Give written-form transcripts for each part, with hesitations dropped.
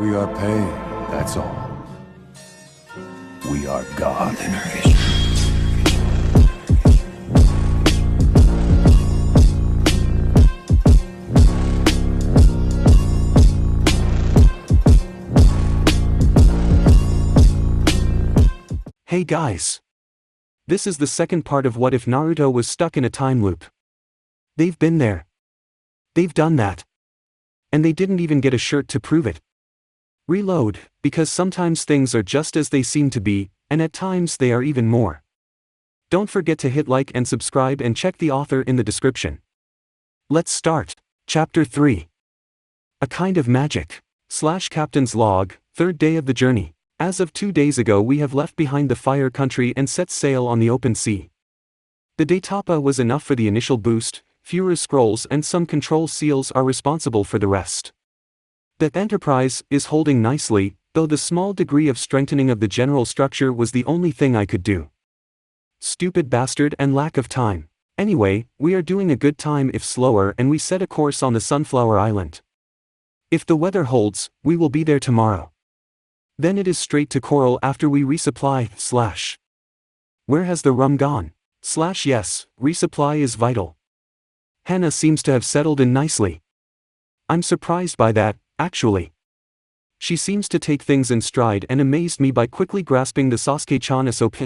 We are paid, that's all. We are God. Hey guys! This is the second part of What If Naruto Was Stuck in a Time Loop. They've been there. They've done that. And they didn't even get a shirt to prove it. Reload, because sometimes things are just as they seem to be, and at times they are even more. Don't forget to hit like and subscribe and check the author in the description. Let's start. Chapter 3. A Kind of Magic. Captain's Log, third day of the journey. As of 2 days ago we have left behind the fire country and set sail on the open sea. The Daitapa was enough for the initial boost, fewer scrolls and some control seals are responsible for the rest. The Enterprise is holding nicely, though the small degree of strengthening of the general structure was the only thing I could do. Stupid bastard and lack of time. Anyway, we are doing a good time if slower and we set a course on the Sunflower Island. If the weather holds, we will be there tomorrow. Then it is straight to Coral after we resupply, Where has the rum gone? Yes, resupply is vital. Hana seems to have settled in nicely. I'm surprised by that, actually. She seems to take things in stride and amazed me by quickly grasping the Sasuke-chan SOP.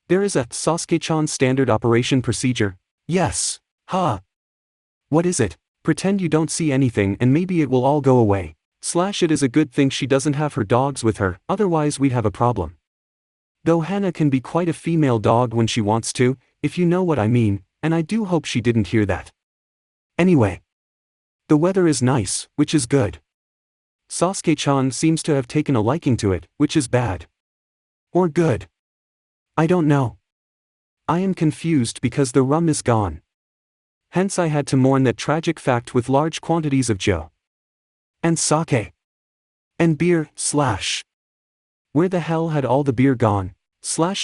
There is a Sasuke-chan standard operation procedure. Yes. What is it? Pretend you don't see anything and maybe it will all go away. It is a good thing she doesn't have her dogs with her, otherwise we'd have a problem. Though Hana can be quite a female dog when she wants to, if you know what I mean, and I do hope she didn't hear that. Anyway. The weather is nice, which is good. Sasuke-chan seems to have taken a liking to it, which is bad. Or good. I don't know. I am confused because the rum is gone. Hence I had to mourn that tragic fact with large quantities of Joe. And sake. And beer, Where the hell had all the beer gone?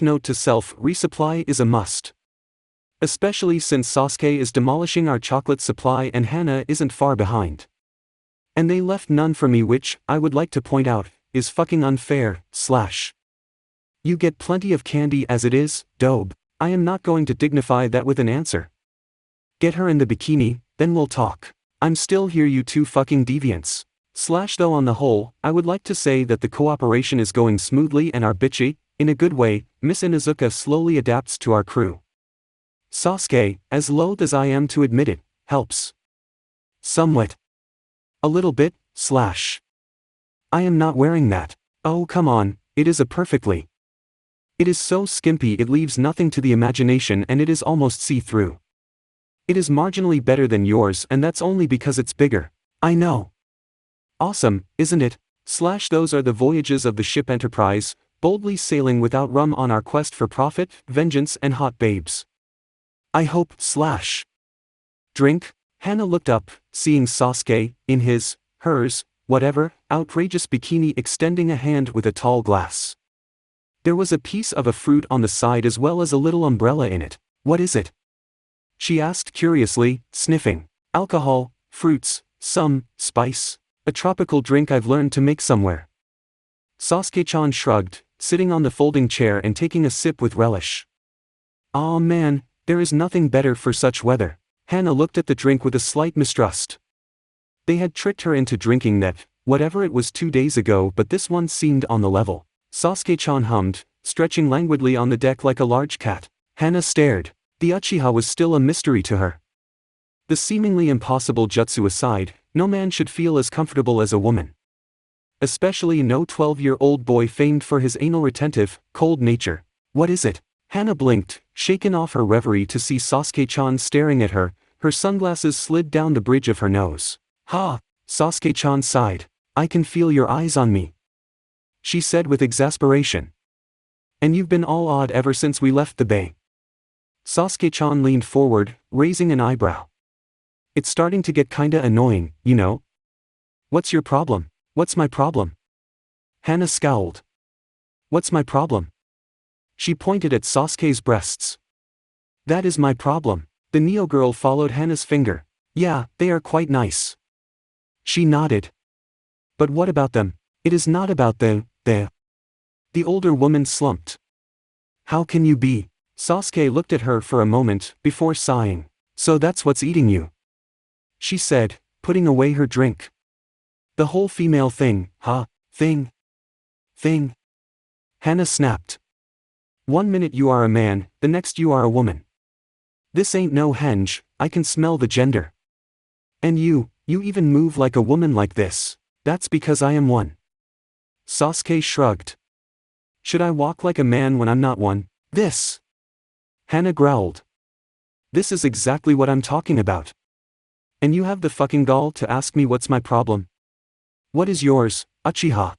Note to self, resupply is a must. Especially since Sasuke is demolishing our chocolate supply and Hana isn't far behind. And they left none for me, which, I would like to point out, is fucking unfair, You get plenty of candy as it is, dobe. I am not going to dignify that with an answer. Get her in the bikini, then we'll talk. I'm still here, you two fucking deviants. Though on the whole, I would like to say that the cooperation is going smoothly and our bitchy, in a good way, Miss Inuzuka slowly adapts to our crew. Sasuke, as loath as I am to admit it, helps. Somewhat. A little bit, I am not wearing that. Oh come on, it is a perfectly. It is so skimpy it leaves nothing to the imagination and it is almost see-through. It is marginally better than yours and that's only because it's bigger. I know. Awesome, isn't it? Those are the voyages of the ship Enterprise, boldly sailing without rum on our quest for profit, vengeance and hot babes. I hope, Drink? Hana looked up, seeing Sasuke, in his, hers, whatever, outrageous bikini extending a hand with a tall glass. There was a piece of a fruit on the side as well as a little umbrella in it. What is it? She asked curiously, sniffing. Alcohol, fruits, some, spice. A tropical drink I've learned to make somewhere. Sasuke-chan shrugged, sitting on the folding chair and taking a sip with relish. Aw man, there is nothing better for such weather. Hana looked at the drink with a slight mistrust. They had tricked her into drinking that, whatever it was 2 days ago, but this one seemed on the level. Sasuke-chan hummed, stretching languidly on the deck like a large cat. Hana stared. The Uchiha was still a mystery to her. The seemingly impossible jutsu aside, no man should feel as comfortable as a woman. Especially no 12-year-old boy famed for his anal retentive, cold nature. What is it? Hana blinked, shaken off her reverie to see Sasuke-chan staring at her, her sunglasses slid down the bridge of her nose. Sasuke-chan sighed. I can feel your eyes on me. She said with exasperation. And you've been all odd ever since we left the bay. Sasuke-chan leaned forward, raising an eyebrow. It's starting to get kinda annoying, you know? What's your problem? What's my problem? Hana scowled. What's my problem? She pointed at Sasuke's breasts. That is my problem. The Neo girl followed Hana's finger. Yeah, they are quite nice. She nodded. But what about them? It is not about them. The older woman slumped. How can you be? Sasuke looked at her for a moment, before sighing. So that's what's eating you? She said, putting away her drink. The whole female thing, huh? Thing. Hana snapped. 1 minute you are a man, the next you are a woman. This ain't no henge, I can smell the gender. And you even move like a woman like this. That's because I am one. Sasuke shrugged. Should I walk like a man when I'm not one? This. Hana growled. This is exactly what I'm talking about. And you have the fucking gall to ask me what's my problem? What is yours, Uchiha?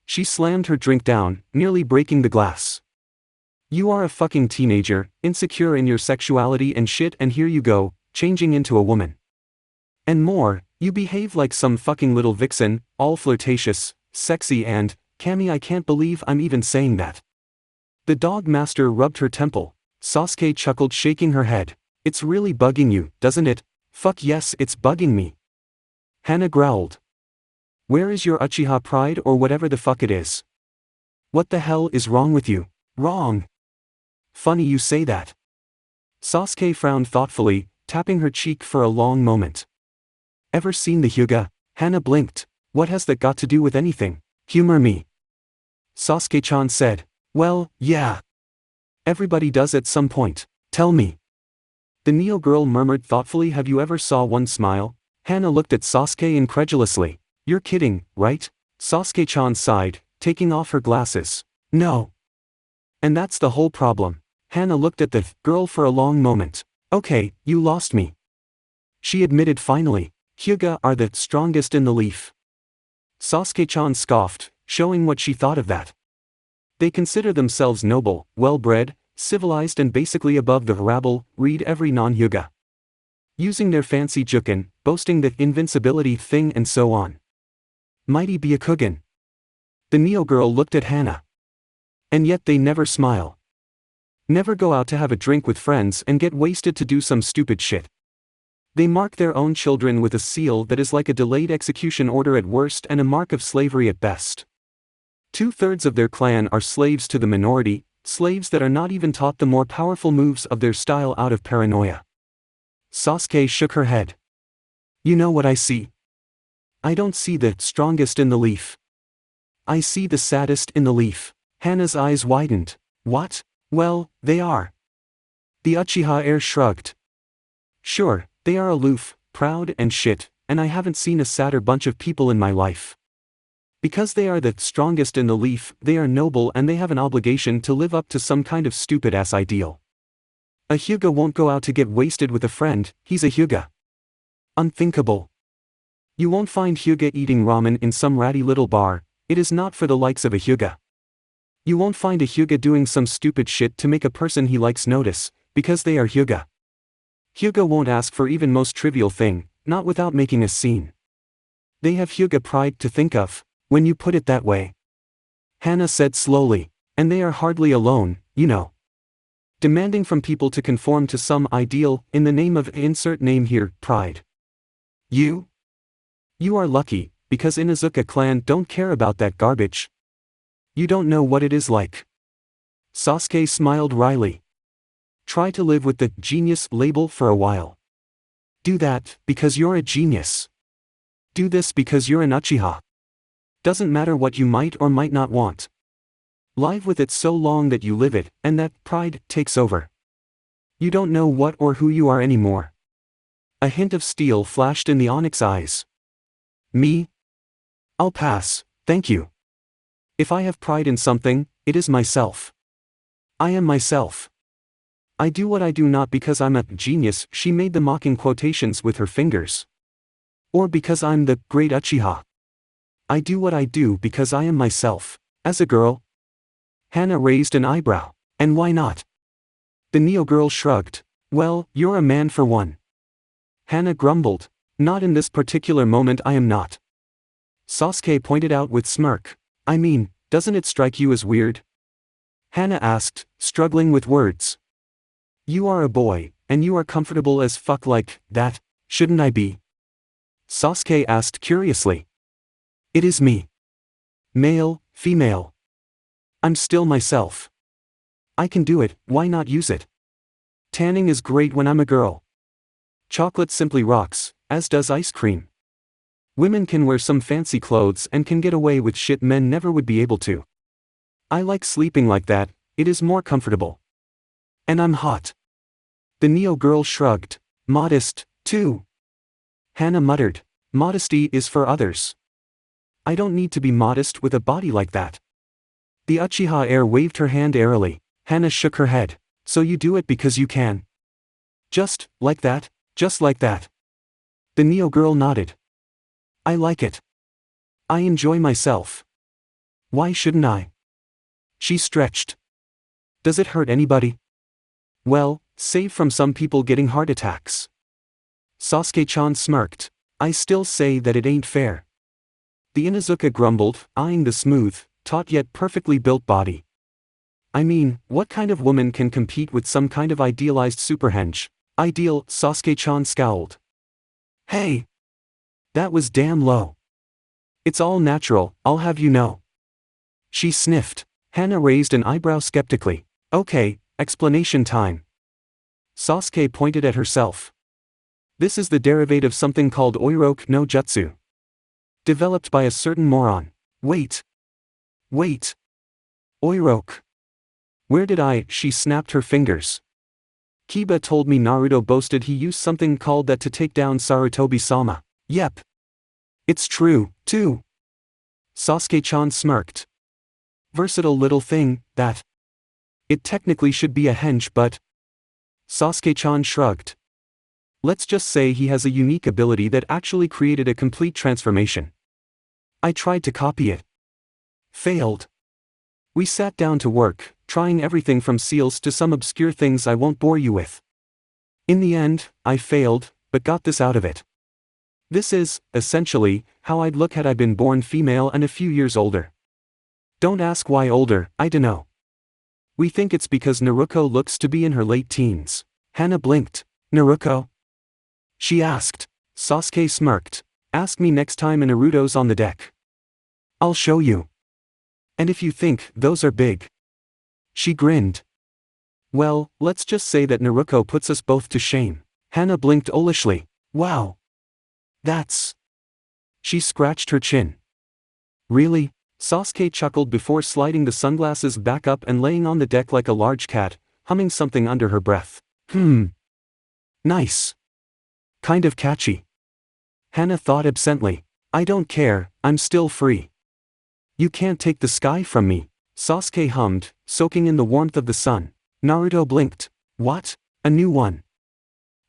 She slammed her drink down, nearly breaking the glass. You are a fucking teenager, insecure in your sexuality and shit, and here you go, changing into a woman. And more, you behave like some fucking little vixen, all flirtatious, sexy and, Cammy, I can't believe I'm even saying that. The dog master rubbed her temple. Sasuke chuckled, shaking her head. It's really bugging you, doesn't it? Fuck yes, it's bugging me. Hana growled. Where is your Uchiha pride or whatever the fuck it is? What the hell is wrong with you? Wrong. Funny you say that. Sasuke frowned thoughtfully, tapping her cheek for a long moment. Ever seen the Hyuga? Hana blinked. What has that got to do with anything? Humor me. Sasuke-chan said. Well, yeah. Everybody does at some point. Tell me. The Neo girl murmured thoughtfully, have you ever saw one smile? Hana looked at Sasuke incredulously. You're kidding, right? Sasuke-chan sighed, taking off her glasses. No. And that's the whole problem. Hana looked at the girl for a long moment. Okay, you lost me. She admitted finally. Hyuga are the strongest in the leaf. Sasuke-chan scoffed, showing what she thought of that. They consider themselves noble, well-bred, civilized and basically above the rabble, read every non-Hyuga. Using their fancy juken, boasting the invincibility thing and so on. Mighty Byakugan. The Neo girl looked at Hana. And yet they never smile. Never go out to have a drink with friends and get wasted to do some stupid shit. They mark their own children with a seal that is like a delayed execution order at worst and a mark of slavery at best. 2/3 of their clan are slaves to the minority, slaves that are not even taught the more powerful moves of their style out of paranoia. Sasuke shook her head. You know what I see? I don't see the strongest in the leaf. I see the saddest in the leaf. Hana's eyes widened. What? Well, they are. The Uchiha heir shrugged. Sure, they are aloof, proud and shit, and I haven't seen a sadder bunch of people in my life. Because they are the strongest in the leaf, they are noble and they have an obligation to live up to some kind of stupid-ass ideal. A Hyuga won't go out to get wasted with a friend, he's a Hyuga. Unthinkable. You won't find Hyuga eating ramen in some ratty little bar, it is not for the likes of a Hyuga. You won't find a Hyuga doing some stupid shit to make a person he likes notice, because they are Hyuga. Hyuga won't ask for even most trivial thing, not without making a scene. They have Hyuga pride to think of, when you put it that way. Hana said slowly, and they are hardly alone, you know. Demanding from people to conform to some ideal, in the name of insert name here, pride. You are lucky, because Inuzuka clan don't care about that garbage. You don't know what it is like. Sasuke smiled wryly. Try to live with the genius label for a while. Do that, because you're a genius. Do this because you're an Uchiha. Doesn't matter what you might or might not want. Live with it so long that you live it, and that pride takes over. You don't know what or who you are anymore. A hint of steel flashed in the onyx eyes. Me? I'll pass, thank you. If I have pride in something, it is myself. I am myself. I do what I do not because I'm a genius, she made the mocking quotations with her fingers. Or because I'm the great Uchiha. I do what I do because I am myself. As a girl. Hana raised an eyebrow. And why not? The Neo girl shrugged. Well, you're a man for one. Hana grumbled. Not in this particular moment I am not. Sasuke pointed out with smirk. I mean, doesn't it strike you as weird? Hana asked, struggling with words. You are a boy, and you are comfortable as fuck like that, shouldn't I be? Sasuke asked curiously. It is me. Male, female. I'm still myself. I can do it, why not use it? Tanning is great when I'm a girl. Chocolate simply rocks, as does ice cream. Women can wear some fancy clothes and can get away with shit men never would be able to. I like sleeping like that, it is more comfortable. And I'm hot. The Neo girl shrugged. Modest, too. Hana muttered. Modesty is for others. I don't need to be modest with a body like that. The Uchiha heir waved her hand airily. Hana shook her head. So you do it because you can. Just, like that, just like that. The Neo girl nodded. I like it. I enjoy myself. Why shouldn't I? She stretched. Does it hurt anybody? Well, save from some people getting heart attacks. Sasuke-chan smirked. I still say that it ain't fair. The Inuzuka grumbled, eyeing the smooth, taut yet perfectly built body. I mean, what kind of woman can compete with some kind of idealized superhench? Ideal, Sasuke-chan scowled. Hey! That was damn low. It's all natural, I'll have you know. She sniffed. Hana raised an eyebrow skeptically. Okay, explanation time. Sasuke pointed at herself. This is the derivative of something called Oiroku no Jutsu. Developed by a certain moron. Wait. Oiroku. Where did she snapped her fingers. Kiba told me Naruto boasted he used something called that to take down Sarutobi-sama. Yep. It's true, too. Sasuke-chan smirked. Versatile little thing, that. It technically should be a hench but. Sasuke-chan shrugged. Let's just say he has a unique ability that actually created a complete transformation. I tried to copy it. Failed. We sat down to work, trying everything from seals to some obscure things I won't bore you with. In the end, I failed, but got this out of it. This is, essentially, how I'd look had I been born female and a few years older. Don't ask why older, I dunno. We think it's because Naruto looks to be in her late teens. Hana blinked. Naruto? She asked. Sasuke smirked. Ask me next time Naruto's on the deck. I'll show you. And if you think those are big. She grinned. Well, let's just say that Naruto puts us both to shame. Hana blinked owlishly. Wow. That's. She scratched her chin. Really? Sasuke chuckled before sliding the sunglasses back up and laying on the deck like a large cat, humming something under her breath. Nice. Kind of catchy. Hana thought absently. I don't care, I'm still free. You can't take the sky from me. Sasuke hummed, soaking in the warmth of the sun. Naruto blinked. What? A new one?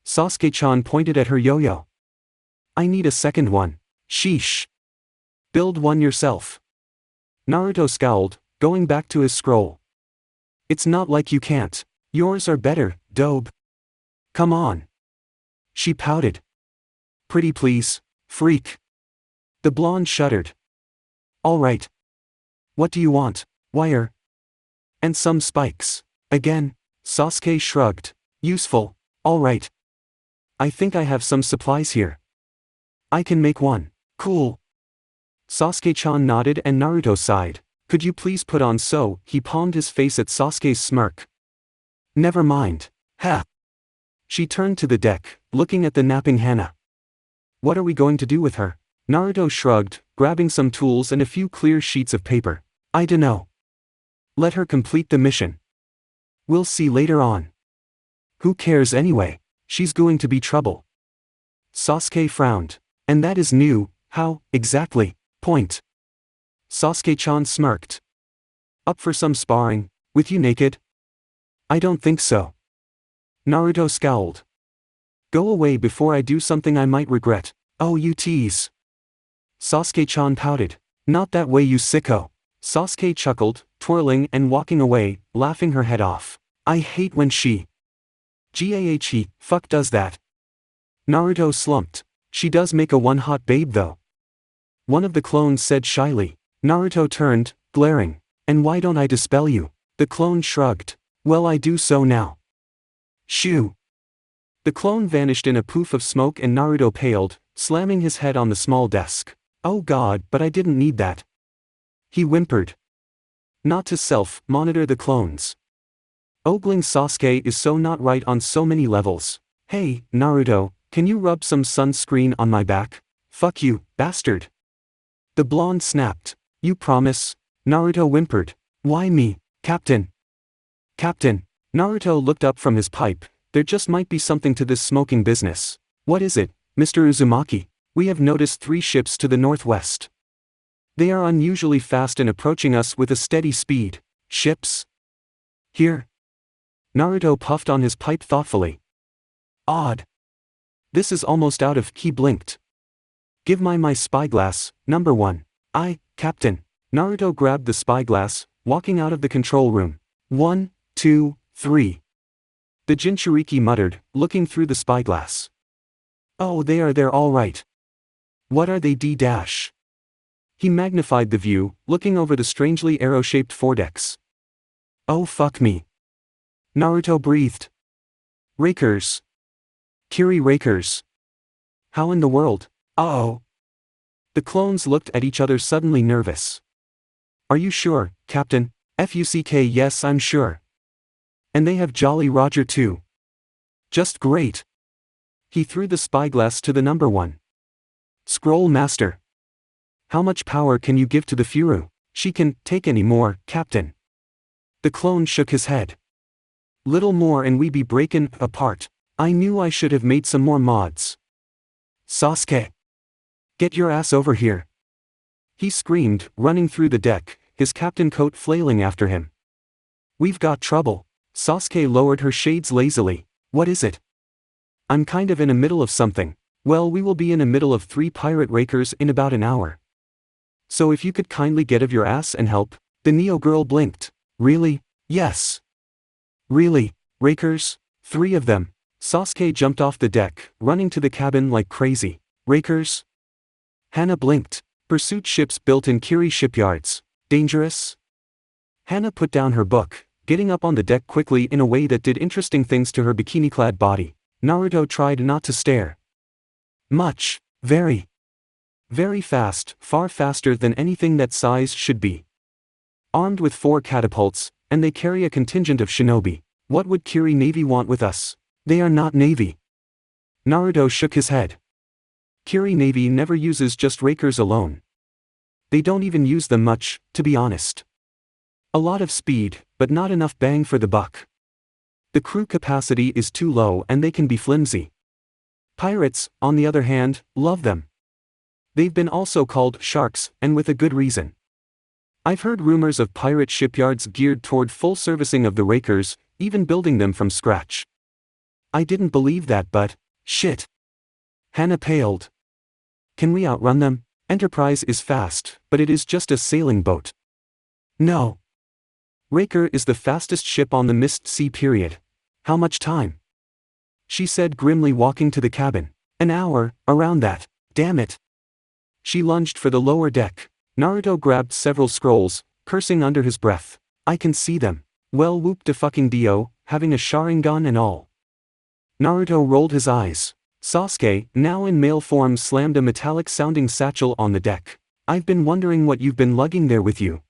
Sasuke-chan pointed at her yo-yo. I need a second one. Sheesh. Build one yourself. Naruto scowled, going back to his scroll. It's not like you can't. Yours are better, dobe. Come on. She pouted. Pretty please, freak. The blonde shuddered. All right. What do you want? Wire. And some spikes. Again, Sasuke shrugged. Useful, all right. I think I have some supplies here. I can make one. Cool. Sasuke-chan nodded and Naruto sighed. Could you please put on so? He palmed his face at Sasuke's smirk. Never mind. Ha. She turned to the deck, looking at the napping Hana. What are we going to do with her? Naruto shrugged, grabbing some tools and a few clear sheets of paper. I dunno. Let her complete the mission. We'll see later on. Who cares anyway? She's going to be trouble. Sasuke frowned. And that is new, how, exactly, point. Sasuke-chan smirked. Up for some sparring, with you naked? I don't think so. Naruto scowled. Go away before I do something I might regret. Oh, you tease. Sasuke-chan pouted. Not that way, you sicko. Sasuke chuckled, twirling and walking away, laughing her head off. I hate when she. Gahe, fuck does that. Naruto slumped. She does make a one hot babe though. One of the clones said shyly. Naruto turned, glaring. And why don't I dispel you? The clone shrugged. Well, I do so now. Shoo. The clone vanished in a poof of smoke and Naruto paled, slamming his head on the small desk. Oh god, but I didn't need that. He whimpered. Not to self-monitor the clones. Ogling Sasuke is so not right on so many levels. Hey, Naruto, can you rub some sunscreen on my back? Fuck you, bastard. The blonde snapped. You promise? Naruto whimpered. Why me, Captain? Captain. Naruto looked up from his pipe. There just might be something to this smoking business. What is it, Mr. Uzumaki? We have noticed 3 ships to the northwest. They are unusually fast and approaching us with a steady speed. Ships? Here? Naruto puffed on his pipe thoughtfully. Odd. This is almost out of. He blinked. Give my spyglass, number 1. Captain. Naruto grabbed the spyglass, walking out of the control room. 1, 2, 3. The Jinchuriki muttered, looking through the spyglass. Oh, they're all right. What are they D-? He magnified the view, looking over the strangely arrow-shaped foredecks. Oh fuck me. Naruto breathed. Rakers. Kiri Rakers. How in the world? Uh-oh. The clones looked at each other suddenly nervous. Are you sure, Captain? Fuck yes I'm sure. And they have Jolly Roger too. Just great. He threw the spyglass to the number 1. Scroll Master. How much power can you give to the Furu? She can take any more, Captain. The clone shook his head. Little more and we be breakin' apart. I knew I should have made some more mods. Sasuke. Get your ass over here. He screamed, running through the deck, his captain coat flailing after him. We've got trouble. Sasuke lowered her shades lazily. What is it? I'm kind of in the middle of something. Well, we will be in the middle of 3 pirate rakers in about an hour. So if you could kindly get of your ass and help. The Neo girl blinked. Really? Yes. Really? Rakers? 3 of them. Sasuke jumped off the deck, running to the cabin like crazy. Rakers? Hana blinked. Pursuit ships built in Kiri shipyards. Dangerous? Hana put down her book, getting up on the deck quickly in a way that did interesting things to her bikini-clad body. Naruto tried not to stare. Much. Very. Very fast, far faster than anything that size should be. Armed with 4 catapults, and they carry a contingent of shinobi. What would Kiri Navy want with us? They are not Navy. Naruto shook his head. Kiri Navy never uses just rakers alone. They don't even use them much, to be honest. A lot of speed, but not enough bang for the buck. The crew capacity is too low and they can be flimsy. Pirates, on the other hand, love them. They've been also called sharks, and with a good reason. I've heard rumors of pirate shipyards geared toward full servicing of the rakers, even building them from scratch. I didn't believe that but, shit. Hana paled. Can we outrun them? Enterprise is fast, but it is just a sailing boat. No. Raker is the fastest ship on the Mist Sea period. How much time? She said grimly, walking to the cabin. An hour, around that. Damn it. She lunged for the lower deck. Naruto grabbed several scrolls, cursing under his breath. I can see them. Well, whoop de fucking dio, having a Sharingan and all. Naruto rolled his eyes. Sasuke, now in male form, slammed a metallic-sounding satchel on the deck. I've been wondering what you've been lugging there with you.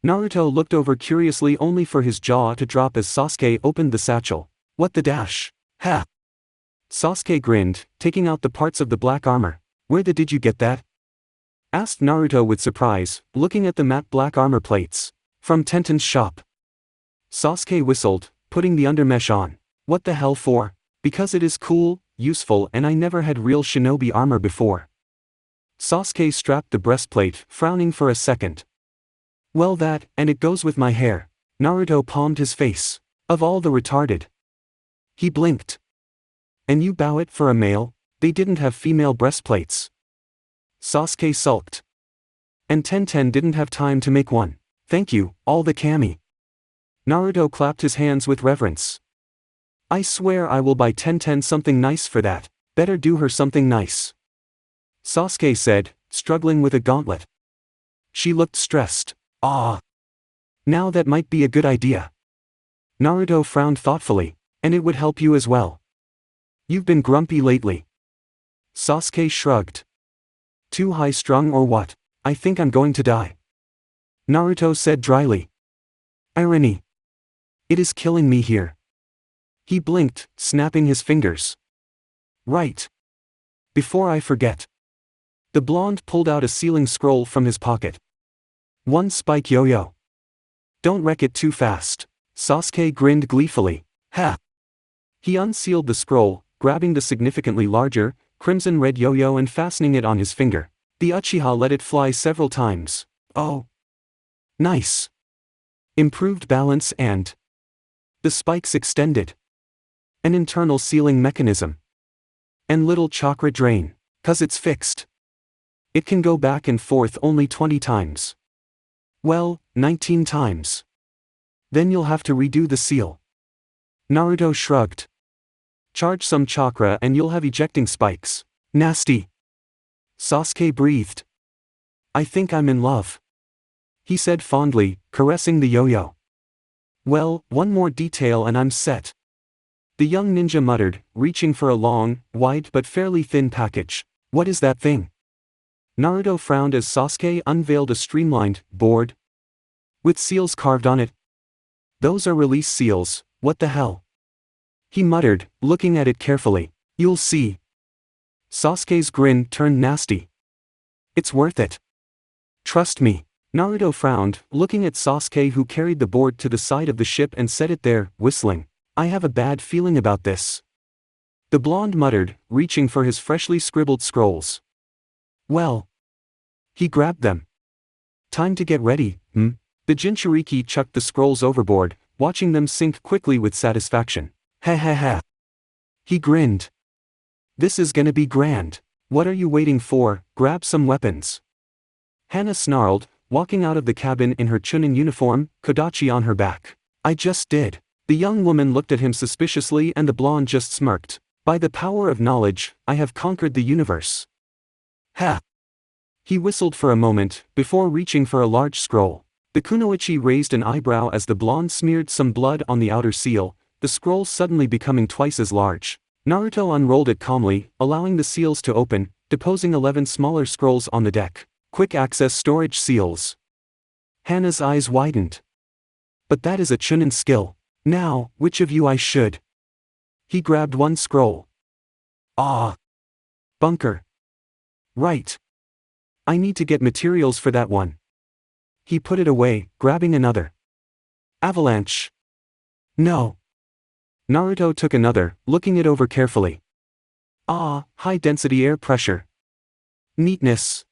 Naruto looked over curiously, only for his jaw to drop as Sasuke opened the satchel. What the dash? Ha! Sasuke grinned, taking out the parts of the black armor. Where the did you get that? Asked Naruto with surprise, looking at the matte black armor plates. From Tenten's shop. Sasuke whistled, putting the undermesh on. What the hell for? Because it is cool, useful, and I never had real shinobi armor before. Sasuke strapped the breastplate, frowning for a second. Well, that, and it goes with my hair. Naruto palmed his face. Of all the retarded. He blinked. And you bow it for a male? They didn't have female breastplates. Sasuke sulked. And Tenten didn't have time to make one. Thank you, all the kami. Naruto clapped his hands with reverence. I swear I will buy Tenten something nice for that. Better do her something nice. Sasuke said, struggling with a gauntlet. She looked stressed. Ah. Now that might be a good idea. Naruto frowned thoughtfully. And it would help you as well. You've been grumpy lately. Sasuke shrugged. Too high-strung or what? I think I'm going to die. Naruto said dryly. Irony. It is killing me here. He blinked, snapping his fingers. Right. Before I forget. The blonde pulled out a sealing scroll from his pocket. One spike yo-yo. Don't wreck it too fast. Sasuke grinned gleefully. Ha! He unsealed the scroll, grabbing the significantly larger, crimson-red yo-yo and fastening it on his finger. The Uchiha let it fly several times. Oh. Nice. Improved balance and the spikes extended. An internal sealing mechanism. And little chakra drain. 'Cause it's fixed. It can go back and forth only 20 times. Well, 19 times. Then you'll have to redo the seal. Naruto shrugged. Charge some chakra and you'll have ejecting spikes. Nasty. Sasuke breathed. I think I'm in love. He said fondly, caressing the yo-yo. Well, one more detail and I'm set. The young ninja muttered, reaching for a long, white but fairly thin package. What is that thing? Naruto frowned as Sasuke unveiled a streamlined board with seals carved on it. Those are release seals, what the hell? He muttered, looking at it carefully. You'll see. Sasuke's grin turned nasty. It's worth it. Trust me. Naruto frowned, looking at Sasuke who carried the board to the side of the ship and set it there, whistling. I have a bad feeling about this. The blonde muttered, reaching for his freshly scribbled scrolls. Well. He grabbed them. Time to get ready, The Jinchuriki chucked the scrolls overboard, watching them sink quickly with satisfaction. Ha ha ha. He grinned. This is gonna be grand. What are you waiting for? Grab some weapons. Hana snarled, walking out of the cabin in her Chunin uniform, Kodachi on her back. I just did. The young woman looked at him suspiciously and the blonde just smirked. By the power of knowledge, I have conquered the universe. Ha! He whistled for a moment, before reaching for a large scroll. The kunoichi raised an eyebrow as the blonde smeared some blood on the outer seal, the scroll suddenly becoming twice as large. Naruto unrolled it calmly, allowing the seals to open, deposing 11 smaller scrolls on the deck. Quick access storage seals. Hana's eyes widened. But that is a Chunin skill. Now, which of you I should? He grabbed one scroll. Ah. Bunker. Right. I need to get materials for that one. He put it away, grabbing another. Avalanche. No. Naruto took another, looking it over carefully. Ah, high-density air pressure. Neatness.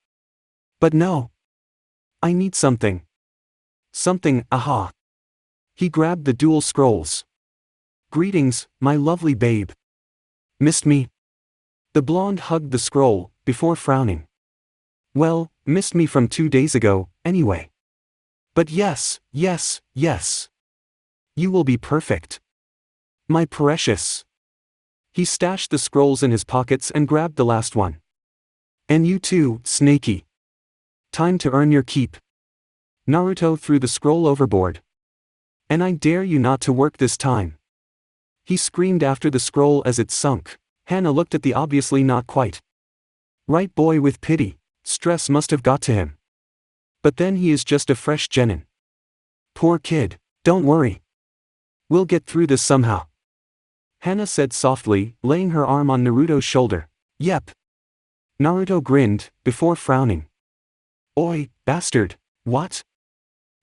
But no. I need something. Something, aha. He grabbed the dual scrolls. Greetings, my lovely babe. Missed me? The blonde hugged the scroll, before frowning. Well, missed me from 2 days ago, anyway. But yes, yes, yes. You will be perfect. My precious. He stashed the scrolls in his pockets and grabbed the last one. And you too, Snakey. Time to earn your keep. Naruto threw the scroll overboard. And I dare you not to work this time. He screamed after the scroll as it sunk. Hana looked at the obviously not quite right boy with pity. Stress must have got to him. But then he is just a fresh genin. Poor kid, don't worry. We'll get through this somehow. Hana said softly, laying her arm on Naruto's shoulder. Yep. Naruto grinned, before frowning. Oi, bastard, what?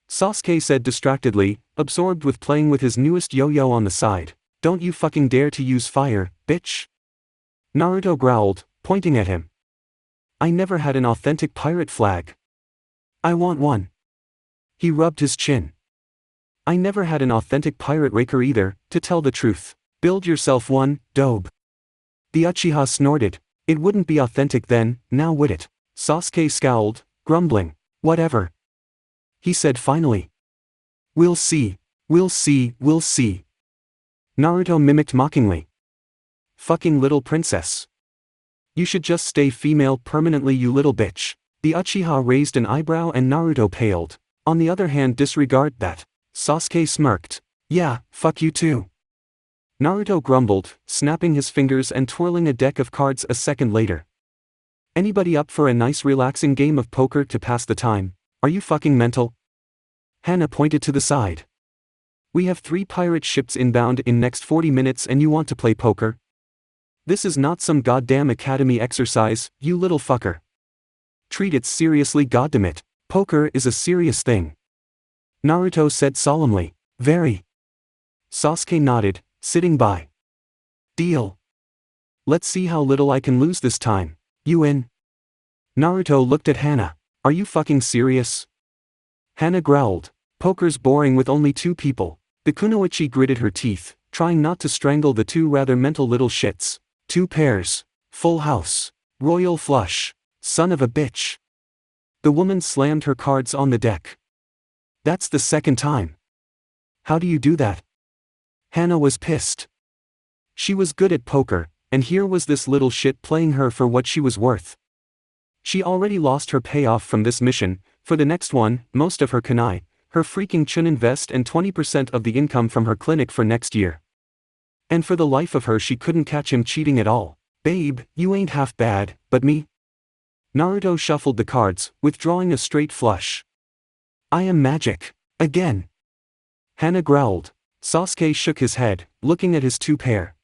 Sasuke said distractedly, absorbed with playing with his newest yo-yo on the side. Don't you fucking dare to use fire, bitch. Naruto growled, pointing at him. I never had an authentic pirate flag. I want one. He rubbed his chin. I never had an authentic pirate raker either, to tell the truth. Build yourself one, dobe. The Uchiha snorted. It wouldn't be authentic then, now would it? Sasuke scowled, grumbling. Whatever. He said finally. We'll see, we'll see, we'll see. Naruto mimicked mockingly. Fucking little princess. You should just stay female permanently, you little bitch. The Uchiha raised an eyebrow and Naruto paled. On the other hand, disregard that. Sasuke smirked. Yeah, fuck you too. Naruto grumbled, snapping his fingers and twirling a deck of cards a second later. Anybody up for a nice relaxing game of poker to pass the time? Are you fucking mental? Hana pointed to the side. We have 3 pirate ships inbound in next 40 minutes and you want to play poker? This is not some goddamn academy exercise, you little fucker. Treat it seriously, goddammit. Poker is a serious thing. Naruto said solemnly. Very. Sasuke nodded, sitting by. Deal. Let's see how little I can lose this time. You in? Naruto looked at Hana. Are you fucking serious? Hana growled. Poker's boring with only 2 people. The kunoichi gritted her teeth, trying not to strangle the 2 rather mental little shits. 2 pairs. Full house. Royal flush. Son of a bitch. The woman slammed her cards on the deck. That's the 2nd time. How do you do that? Hana was pissed. She was good at poker, and here was this little shit playing her for what she was worth. She already lost her payoff from this mission. For the next one, most of her kunai, her freaking chun invest and 20% of the income from her clinic for next year. And for the life of her she couldn't catch him cheating at all. Babe, you ain't half bad, but me? Naruto shuffled the cards, withdrawing a straight flush. I am magic. Again. Hana growled. Sasuke shook his head, looking at his 2 pair.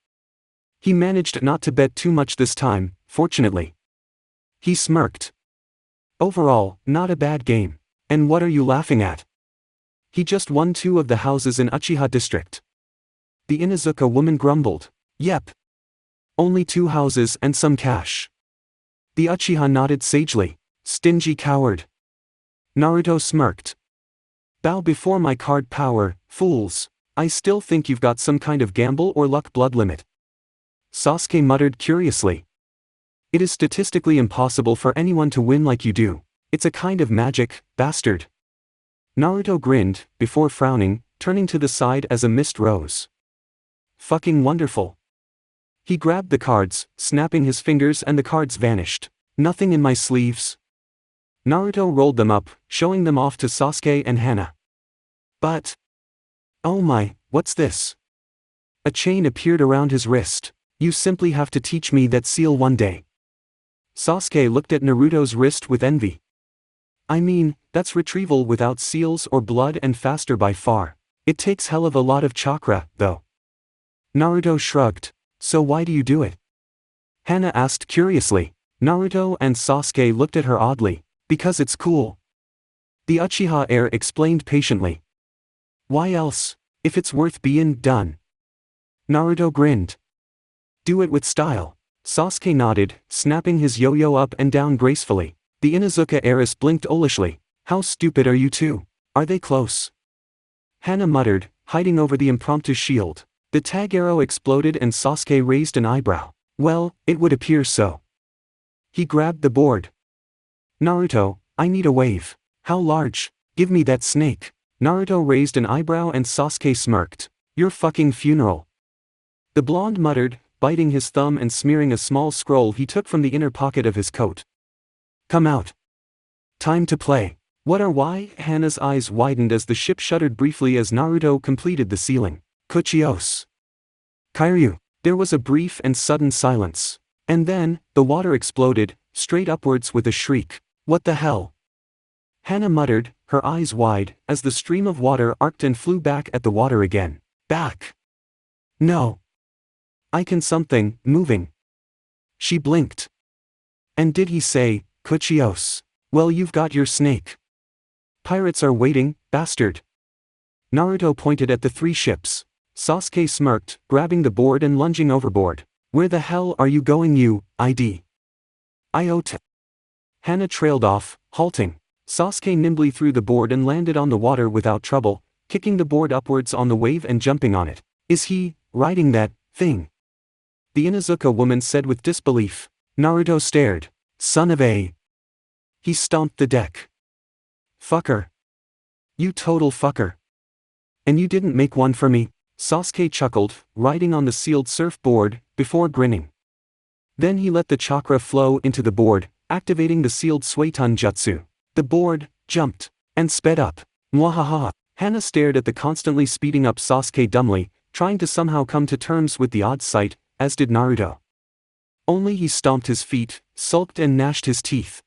He managed not to bet too much this time, fortunately. He smirked. Overall, not a bad game. And what are you laughing at? He just won 2 of the houses in Uchiha district. The Inuzuka woman grumbled. Yep. Only 2 houses and some cash. The Uchiha nodded sagely. Stingy coward. Naruto smirked. Bow before my card power, fools. I still think you've got some kind of gamble or luck blood limit. Sasuke muttered curiously. It is statistically impossible for anyone to win like you do. It's a kind of magic, bastard. Naruto grinned, before frowning, turning to the side as a mist rose. Fucking wonderful. He grabbed the cards, snapping his fingers and the cards vanished. Nothing in my sleeves. Naruto rolled them up, showing them off to Sasuke and Hana. But... oh my, what's this? A chain appeared around his wrist. You simply have to teach me that seal one day. Sasuke looked at Naruto's wrist with envy. I mean, that's retrieval without seals or blood and faster by far. It takes hell of a lot of chakra, though. Naruto shrugged. So why do you do it? Hana asked curiously. Naruto and Sasuke looked at her oddly. Because it's cool. The Uchiha heir explained patiently. Why else, if it's worth being done? Naruto grinned. Do it with style. Sasuke nodded, snapping his yo-yo up and down gracefully. The Inuzuka heiress blinked owlishly. How stupid are you 2? Are they close? Hana muttered, hiding over the impromptu shield. The tag arrow exploded and Sasuke raised an eyebrow. Well, it would appear so. He grabbed the board. Naruto, I need a wave. How large? Give me that snake. Naruto raised an eyebrow and Sasuke smirked. Your fucking funeral. The blonde muttered, biting his thumb and smearing a small scroll he took from the inner pocket of his coat. Come out. Time to play. What are why? Hana's eyes widened as the ship shuddered briefly as Naruto completed the sealing. Kuchios. Kairyu. There was a brief and sudden silence. And then, the water exploded, straight upwards with a shriek. What the hell? Hana muttered, her eyes wide, as the stream of water arced and flew back at the water again. Back. No. I can something, moving. She blinked. And did he say, Kuchios? Well, you've got your snake. Pirates are waiting, bastard. Naruto pointed at the 3 ships. Sasuke smirked, grabbing the board and lunging overboard. Where the hell are you going, you, ID? Iota. Hana trailed off, halting. Sasuke nimbly threw the board and landed on the water without trouble, kicking the board upwards on the wave and jumping on it. Is he riding that thing? The Inuzuka woman said with disbelief. Naruto stared. Son of a... He stomped the deck. Fucker. You total fucker. And you didn't make one for me? Sasuke chuckled, riding on the sealed surfboard, before grinning. Then he let the chakra flow into the board, activating the sealed Suiton Jutsu. The board jumped and sped up. Mwahaha. Hana stared at the constantly speeding up Sasuke dumbly, trying to somehow come to terms with the odd sight, as did Naruto. Only he stomped his feet, sulked and gnashed his teeth.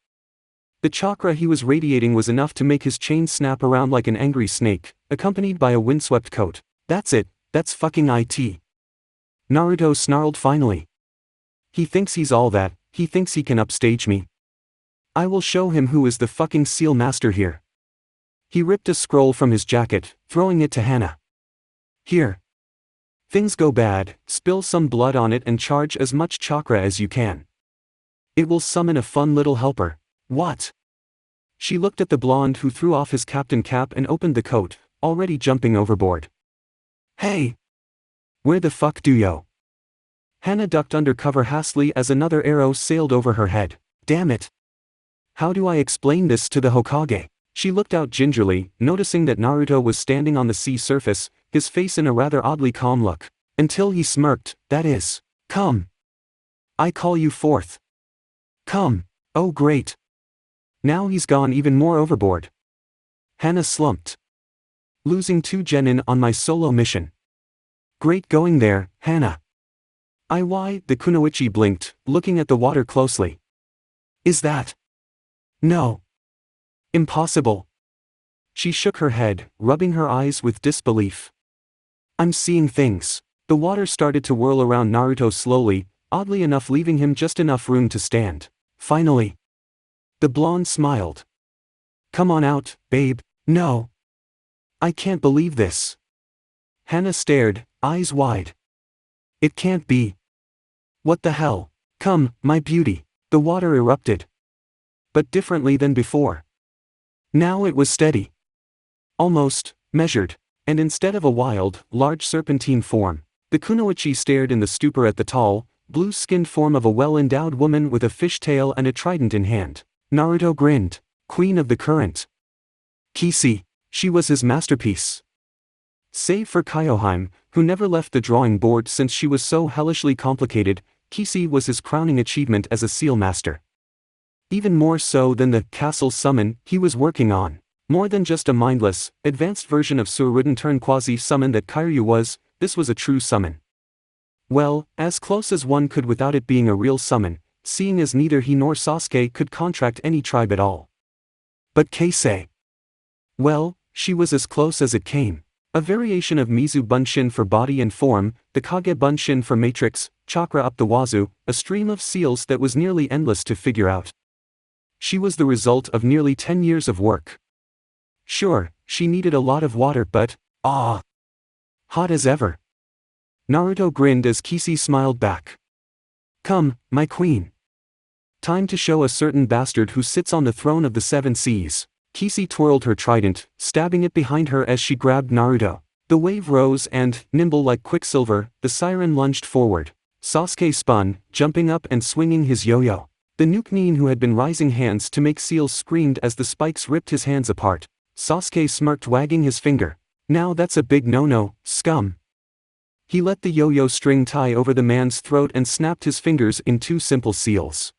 The chakra he was radiating was enough to make his chain snap around like an angry snake, accompanied by a windswept coat. That's it, that's fucking it. Naruto snarled finally. He thinks he's all that, he thinks he can upstage me. I will show him who is the fucking seal master here. He ripped a scroll from his jacket, throwing it to Hana. Here. Things go bad, spill some blood on it and charge as much chakra as you can. It will summon a fun little helper. What? She looked at the blonde who threw off his captain cap and opened the coat, already jumping overboard. Hey! Where the fuck do yo? Hana ducked under cover hastily as another arrow sailed over her head. Damn it! How do I explain this to the Hokage? She looked out gingerly, noticing that Naruto was standing on the sea surface, his face in a rather oddly calm look. Until he smirked, that is. Come. I call you forth. Come. Oh great. Now he's gone even more overboard. Hana slumped. Losing 2 genin on my solo mission. Great going there, Hana. The kunoichi blinked, looking at the water closely. Is that? No. Impossible. She shook her head, rubbing her eyes with disbelief. I'm seeing things. The water started to whirl around Naruto slowly, oddly enough leaving him just enough room to stand. Finally. The blonde smiled. Come on out, babe. No. I can't believe this. Hana stared, eyes wide. It can't be. What the hell? Come, my beauty. The water erupted. But differently than before. Now it was steady. Almost, measured, and instead of a wild, large serpentine form, the kunoichi stared in the stupor at the tall, blue-skinned form of a well-endowed woman with a fish tail and a trident in hand. Naruto grinned. Queen of the current. Kishi. She was his masterpiece. Save for Kyoheim, who never left the drawing board since she was so hellishly complicated, Kishi was his crowning achievement as a seal master. Even more so than the castle summon he was working on. More than just a mindless, advanced version of Suiruden turn quasi-summon that Kairyu was, this was a true summon. Well, as close as one could without it being a real summon, seeing as neither he nor Sasuke could contract any tribe at all. But Keisei. Well, she was as close as it came. A variation of Mizu Bunshin for body and form, the Kage Bunshin for matrix, chakra up the wazoo, a stream of seals that was nearly endless to figure out. She was the result of nearly 10 years of work. Sure, she needed a lot of water but, hot as ever. Naruto grinned as Kishi smiled back. Come, my queen. Time to show a certain bastard who sits on the throne of the 7 seas. Kishi twirled her trident, stabbing it behind her as she grabbed Naruto. The wave rose and, nimble like quicksilver, the siren lunged forward. Sasuke spun, jumping up and swinging his yo-yo. The Nukenin who had been raising hands to make seals screamed as the spikes ripped his hands apart. Sasuke smirked, wagging his finger. Now that's a big no-no, scum. He let the yo-yo string tie over the man's throat and snapped his fingers in 2 simple seals.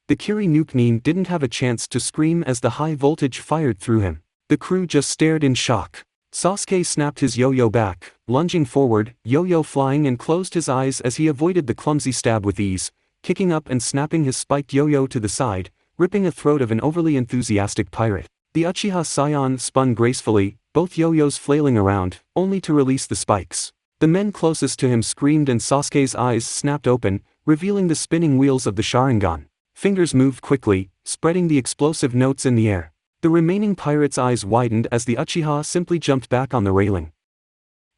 The Kiri Nukenin didn't have a chance to scream as the high voltage fired through him. The crew just stared in shock. Sasuke snapped his yo-yo back, lunging forward, yo-yo flying, and closed his eyes as he avoided the clumsy stab with ease, kicking up and snapping his spiked yo-yo to the side, ripping a throat of an overly enthusiastic pirate. The Uchiha Saiyan spun gracefully, both yo-yos flailing around, only to release the spikes. The men closest to him screamed and Sasuke's eyes snapped open, revealing the spinning wheels of the Sharingan. Fingers moved quickly, spreading the explosive notes in the air. The remaining pirate's eyes widened as the Uchiha simply jumped back on the railing.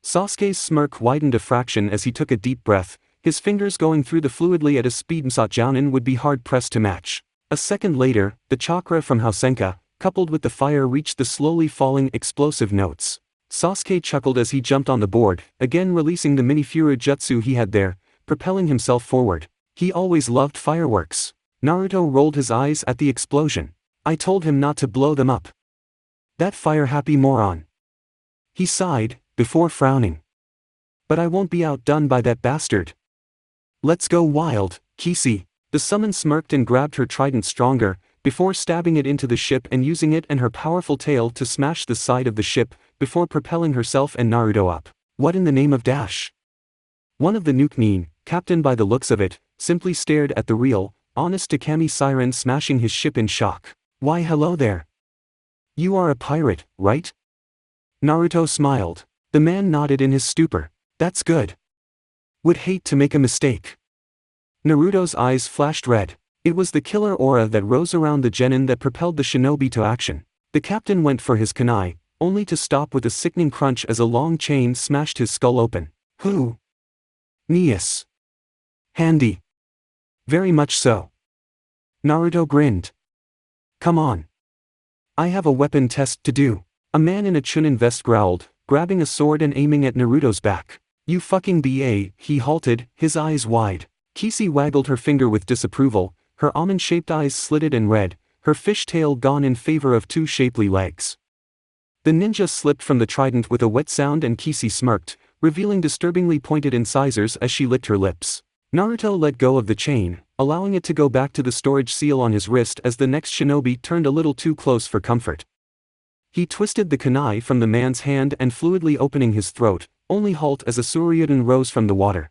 Sasuke's smirk widened a fraction as he took a deep breath, his fingers going through the fluidly at a speed Jounin would be hard-pressed to match. A second later, the chakra from Hausenka, coupled with the fire, reached the slowly falling explosive notes. Sasuke chuckled as he jumped on the board, again releasing the mini Furu Jutsu he had there, propelling himself forward. He always loved fireworks. Naruto rolled his eyes at the explosion. I told him not to blow them up. That fire-happy moron. He sighed, before frowning. But I won't be outdone by that bastard. Let's go wild, Kishi. The summon smirked and grabbed her trident stronger, before stabbing it into the ship and using it and her powerful tail to smash the side of the ship, before propelling herself and Naruto up. What in the name of Dash? One of the Nukenin, captain by the looks of it, simply stared at the real, honest to Kami siren smashing his ship in shock. Why hello there. You are a pirate, right? Naruto smiled. The man nodded in his stupor. That's good. Would hate to make a mistake. Naruto's eyes flashed red. It was the killer aura that rose around the genin that propelled the shinobi to action. The captain went for his kunai, only to stop with a sickening crunch as a long chain smashed his skull open. Who? Nias. Handy. Very much so. Naruto grinned. Come on. I have a weapon test to do. A man in a chunin vest growled, grabbing a sword and aiming at Naruto's back. You fucking BA, he halted, his eyes wide. Kisi waggled her finger with disapproval, her almond-shaped eyes slitted and red, her fishtail gone in favor of two shapely legs. The ninja slipped from the trident with a wet sound and Kisi smirked, revealing disturbingly pointed incisors as she licked her lips. Naruto let go of the chain, allowing it to go back to the storage seal on his wrist as the next shinobi turned a little too close for comfort. He twisted the kunai from the man's hand and fluidly opening his throat, only halt as a Suryudan rose from the water.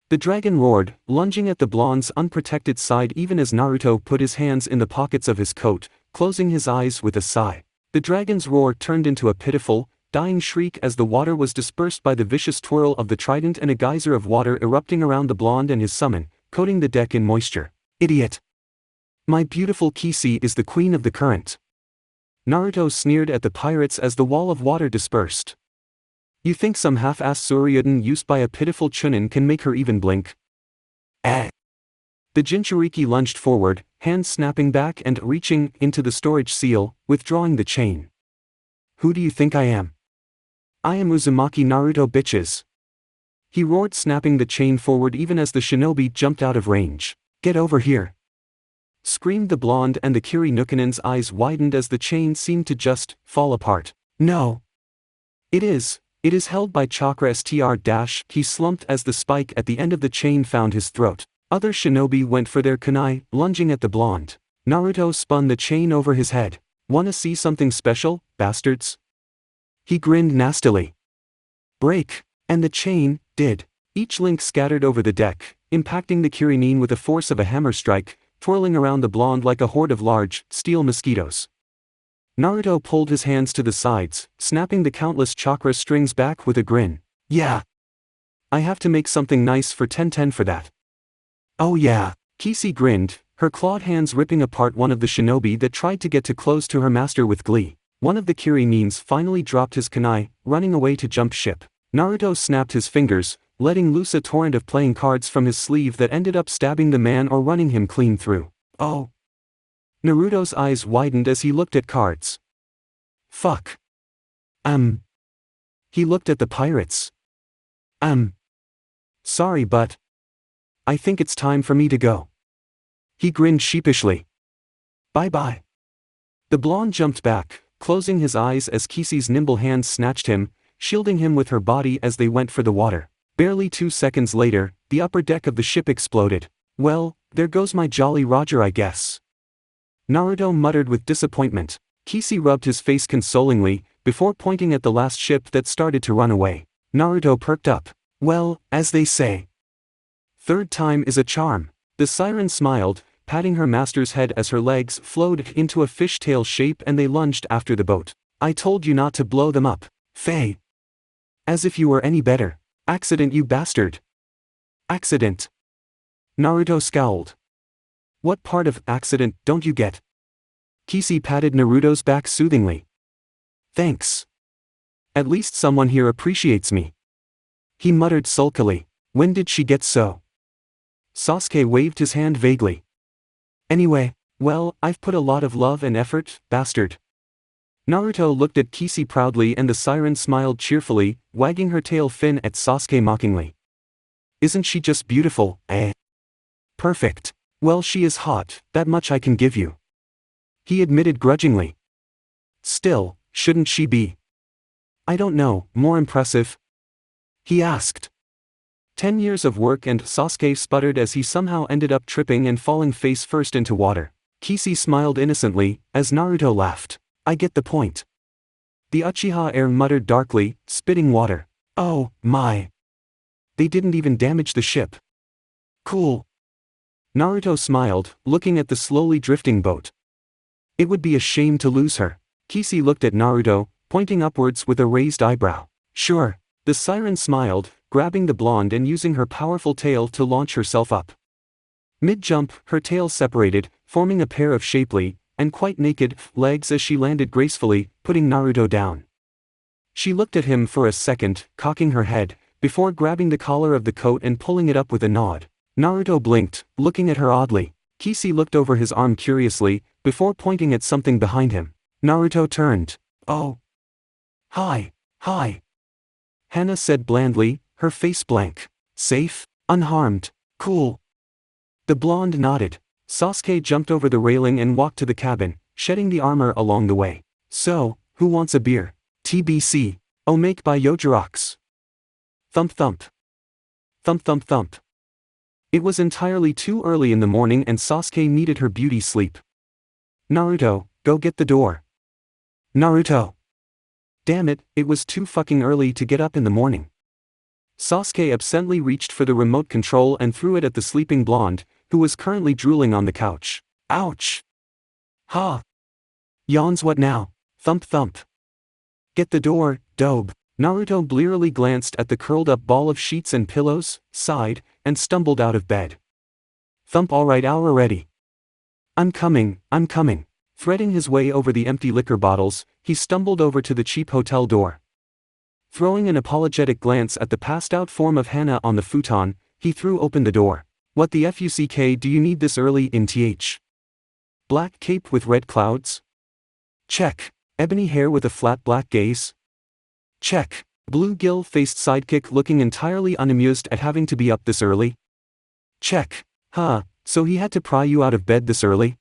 The dragon roared, lunging at the blonde's unprotected side even as Naruto put his hands in the pockets of his coat, closing his eyes with a sigh. The dragon's roar turned into a pitiful, dying shriek as the water was dispersed by the vicious twirl of the trident and a geyser of water erupting around the blonde and his summon, coating the deck in moisture. Idiot! My beautiful Kisi is the queen of the current. Naruto sneered at the pirates as the wall of water dispersed. You think some half-assed Suryudan used by a pitiful chunin can make her even blink? The Jinchuriki lunged forward, hands snapping back and reaching into the storage seal, withdrawing the chain. Who do you think I am? I am Uzumaki Naruto bitches. He roared, snapping the chain forward even as the shinobi jumped out of range. Get over here! Screamed the blonde and the Kiri Nukanen's eyes widened as the chain seemed to just fall apart. No! It is held by chakra str-. He slumped as the spike at the end of the chain found his throat. Other shinobi went for their kunai, lunging at the blonde. Naruto spun the chain over his head. Wanna see something special, bastards? He grinned nastily. Break! And the chain did. Each link scattered over the deck, impacting the Kirinin with the force of a hammer strike, twirling around the blonde like a horde of large, steel mosquitoes. Naruto pulled his hands to the sides, snapping the countless chakra strings back with a grin. Yeah. I have to make something nice for 10-10 for that. Oh yeah. Kisi grinned, her clawed hands ripping apart one of the shinobi that tried to get too close to her master with glee. One of the Kirinins finally dropped his kunai, running away to jump ship. Naruto snapped his fingers, letting loose a torrent of playing cards from his sleeve that ended up stabbing the man or running him clean through. Oh. Naruto's eyes widened as he looked at cards. Fuck. He looked at the pirates. Sorry but I think it's time for me to go. He grinned sheepishly. Bye-bye. The blonde jumped back, closing his eyes as Kisi's nimble hands snatched him, shielding him with her body as they went for the water. Barely 2 seconds later, the upper deck of the ship exploded. Well, there goes my Jolly Roger I guess. Naruto muttered with disappointment. Kisi rubbed his face consolingly, before pointing at the last ship that started to run away. Naruto perked up. Well, as they say. Third time is a charm. The siren smiled, patting her master's head as her legs flowed into a fishtail shape and they lunged after the boat. I told you not to blow them up, Faye. As if you were any better. Accident you bastard. Accident. Naruto scowled. What part of accident don't you get? Kisi patted Naruto's back soothingly. Thanks. At least someone here appreciates me. He muttered sulkily. When did she get so? Sasuke waved his hand vaguely. Anyway, well, I've put a lot of love and effort, bastard. Naruto looked at Kisi proudly and the siren smiled cheerfully, wagging her tail fin at Sasuke mockingly. Isn't she just beautiful, eh? Perfect. Well, she is hot, that much I can give you. He admitted grudgingly. Still, shouldn't she be? I don't know, more impressive? He asked. 10 years of work and Sasuke sputtered as he somehow ended up tripping and falling face first into water. Kisi smiled innocently, as Naruto laughed. I get the point. The Uchiha heir muttered darkly, spitting water. Oh, my. They didn't even damage the ship. Cool. Naruto smiled, looking at the slowly drifting boat. It would be a shame to lose her. Kishi looked at Naruto, pointing upwards with a raised eyebrow. Sure. The siren smiled, grabbing the blonde and using her powerful tail to launch herself up. Mid-jump, her tail separated, forming a pair of shapely, and quite naked, legs as she landed gracefully, putting Naruto down. She looked at him for a second, cocking her head, before grabbing the collar of the coat and pulling it up with a nod. Naruto blinked, looking at her oddly. Kishi looked over his arm curiously, before pointing at something behind him. Naruto turned. Oh. Hi. Hi. Hana said blandly, her face blank. Safe? Unharmed? Cool. The blonde nodded. Sasuke jumped over the railing and walked to the cabin, shedding the armor along the way. So, who wants a beer? TBC. Oh, make by Yojirox. Thump thump. Thump thump thump. It was entirely too early in the morning and Sasuke needed her beauty sleep. Naruto, go get the door. Naruto. Damn it, it was too fucking early to get up in the morning. Sasuke absently reached for the remote control and threw it at the sleeping blonde, who was currently drooling on the couch. Ouch. Ha. Yawns, what now? Thump thump. Get the door, dobe. Naruto blearily glanced at the curled up ball of sheets and pillows, sighed, and stumbled out of bed. Thump, alright, hour ready. I'm coming. Threading his way over the empty liquor bottles, he stumbled over to the cheap hotel door. Throwing an apologetic glance at the passed-out form of Hana on the futon, he threw open the door. What the fuck do you need this early in th? Black cape with red clouds? Check. Ebony hair with a flat black gaze? Check. Blue gill-faced sidekick looking entirely unamused at having to be up this early? Check. Huh, so he had to pry you out of bed this early?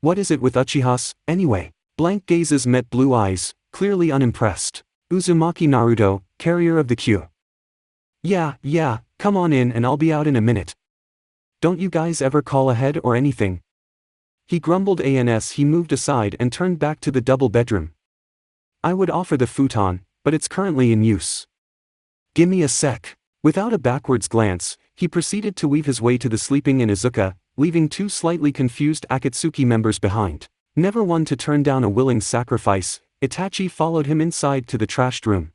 What is it with Uchihas, anyway? Blank gazes met blue eyes, clearly unimpressed. Uzumaki Naruto, carrier of the Q. Yeah, come on in and I'll be out in a minute. Don't you guys ever call ahead or anything? He grumbled as he moved aside and turned back to the double bedroom. I would offer the futon, but it's currently in use. Gimme a sec. Without a backwards glance, he proceeded to weave his way to the sleeping Inuzuka, leaving two slightly confused Akatsuki members behind. Never one to turn down a willing sacrifice, Itachi followed him inside to the trashed room.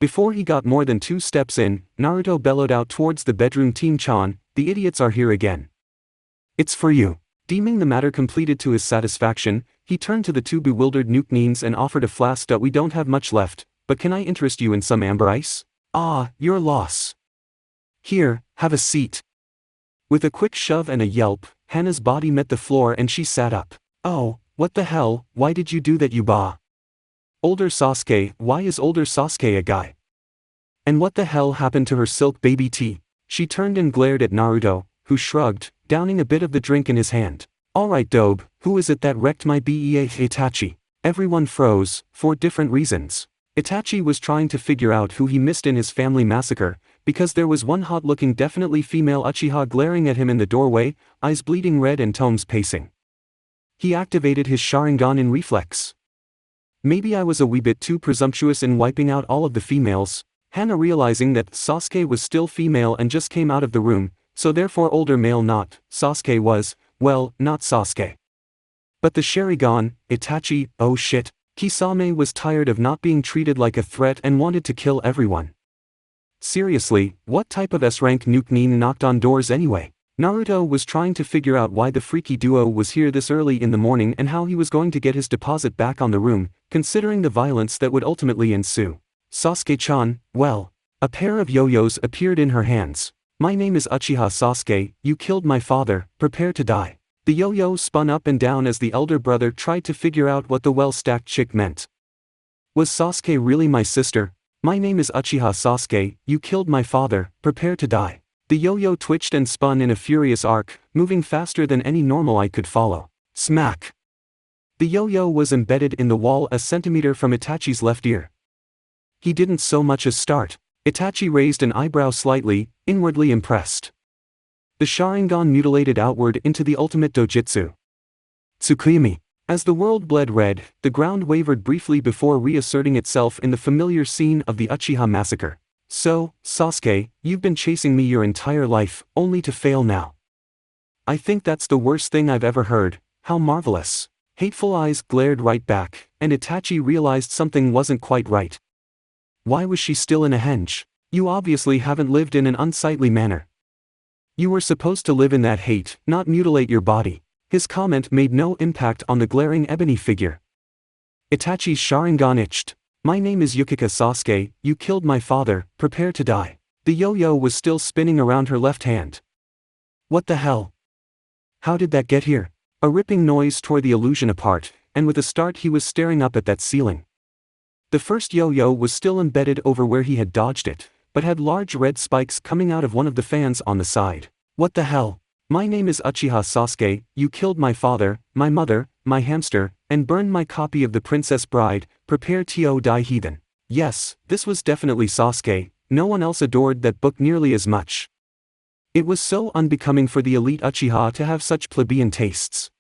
Before he got more than 2 steps in, Naruto bellowed out towards the bedroom, Team-chan, the idiots are here again. It's for you. Deeming the matter completed to his satisfaction, he turned to the 2 bewildered Nuke-nines and offered a flask. We don't have much left, but can I interest you in some amber ice? Ah, your loss. Here, have a seat. With a quick shove and a yelp, Hana's body met the floor and she sat up. Oh, what the hell, why did you do that, Yuba? Older Sasuke, why is older Sasuke a guy? And what the hell happened to her silk baby tea? She turned and glared at Naruto, who shrugged, downing a bit of the drink in his hand. Alright dobe, who is it that wrecked my BEA? Itachi. Everyone froze, for different reasons. Itachi was trying to figure out who he missed in his family massacre, because there was one hot-looking definitely female Uchiha glaring at him in the doorway, eyes bleeding red and tomes pacing. He activated his Sharingan in reflex. Maybe I was a wee bit too presumptuous in wiping out all of the females. Hana, realizing that Sasuke was still female and just came out of the room, so therefore older male, not Sasuke was, well, not Sasuke. But the Sharingan, Itachi, oh shit. Kisame was tired of not being treated like a threat and wanted to kill everyone. Seriously, what type of S-rank Nuke-nin knocked on doors anyway? Naruto was trying to figure out why the freaky duo was here this early in the morning and how he was going to get his deposit back on the room, considering the violence that would ultimately ensue. Sasuke-chan, well. A pair of yo-yos appeared in her hands. My name is Uchiha Sasuke, you killed my father, prepare to die. The yo-yo spun up and down as the elder brother tried to figure out what the well-stacked chick meant. Was Sasuke really my sister? My name is Uchiha Sasuke, you killed my father, prepare to die. The yo-yo twitched and spun in a furious arc, moving faster than any normal eye could follow. Smack! The yo-yo was embedded in the wall a centimeter from Itachi's left ear. He didn't so much as start. Itachi raised an eyebrow slightly, inwardly impressed. The Sharingan mutilated outward into the ultimate dojutsu. Tsukuyomi. As the world bled red, the ground wavered briefly before reasserting itself in the familiar scene of the Uchiha massacre. So, Sasuke, you've been chasing me your entire life, only to fail now. I think that's the worst thing I've ever heard, how marvelous. Hateful eyes glared right back, and Itachi realized something wasn't quite right. Why was she still in a henge? You obviously haven't lived in an unsightly manner. You were supposed to live in that hate, not mutilate your body. His comment made no impact on the glaring ebony figure. Itachi's Sharingan itched. My name is Yukika Sasuke, you killed my father, prepare to die. The yo-yo was still spinning around her left hand. What the hell? How did that get here? A ripping noise tore the illusion apart, and with a start he was staring up at that ceiling. The first yo-yo was still embedded over where he had dodged it, but had large red spikes coming out of one of the fans on the side. What the hell? My name is Uchiha Sasuke, you killed my father, my mother, my hamster, and burned my copy of The Princess Bride, prepare to die heathen. Yes, this was definitely Sasuke, no one else adored that book nearly as much. It was so unbecoming for the elite Uchiha to have such plebeian tastes.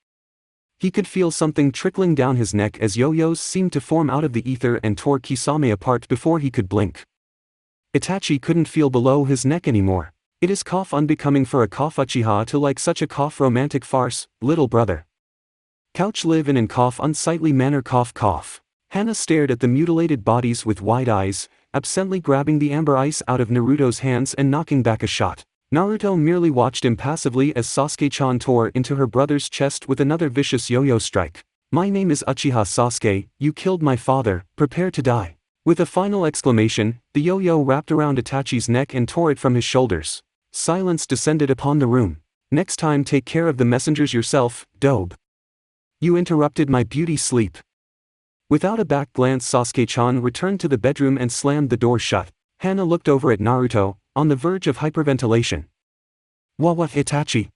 He could feel something trickling down his neck as yo-yos seemed to form out of the ether and tore Kisame apart before he could blink. Itachi couldn't feel below his neck anymore. It is cough unbecoming for a cough Uchiha to like such a cough romantic farce, little brother. Couch live in an cough unsightly manner cough cough. Hana stared at the mutilated bodies with wide eyes, absently grabbing the amber ice out of Naruto's hands and knocking back a shot. Naruto merely watched impassively as Sasuke-chan tore into her brother's chest with another vicious yo-yo strike. My name is Uchiha Sasuke, you killed my father, prepare to die. With a final exclamation, the yo-yo wrapped around Itachi's neck and tore it from his shoulders. Silence descended upon the room. Next time take care of the messengers yourself, Dobe. You interrupted my beauty sleep. Without a back glance Sasuke-chan returned to the bedroom and slammed the door shut. Hana looked over at Naruto, on the verge of hyperventilation. What Itachi?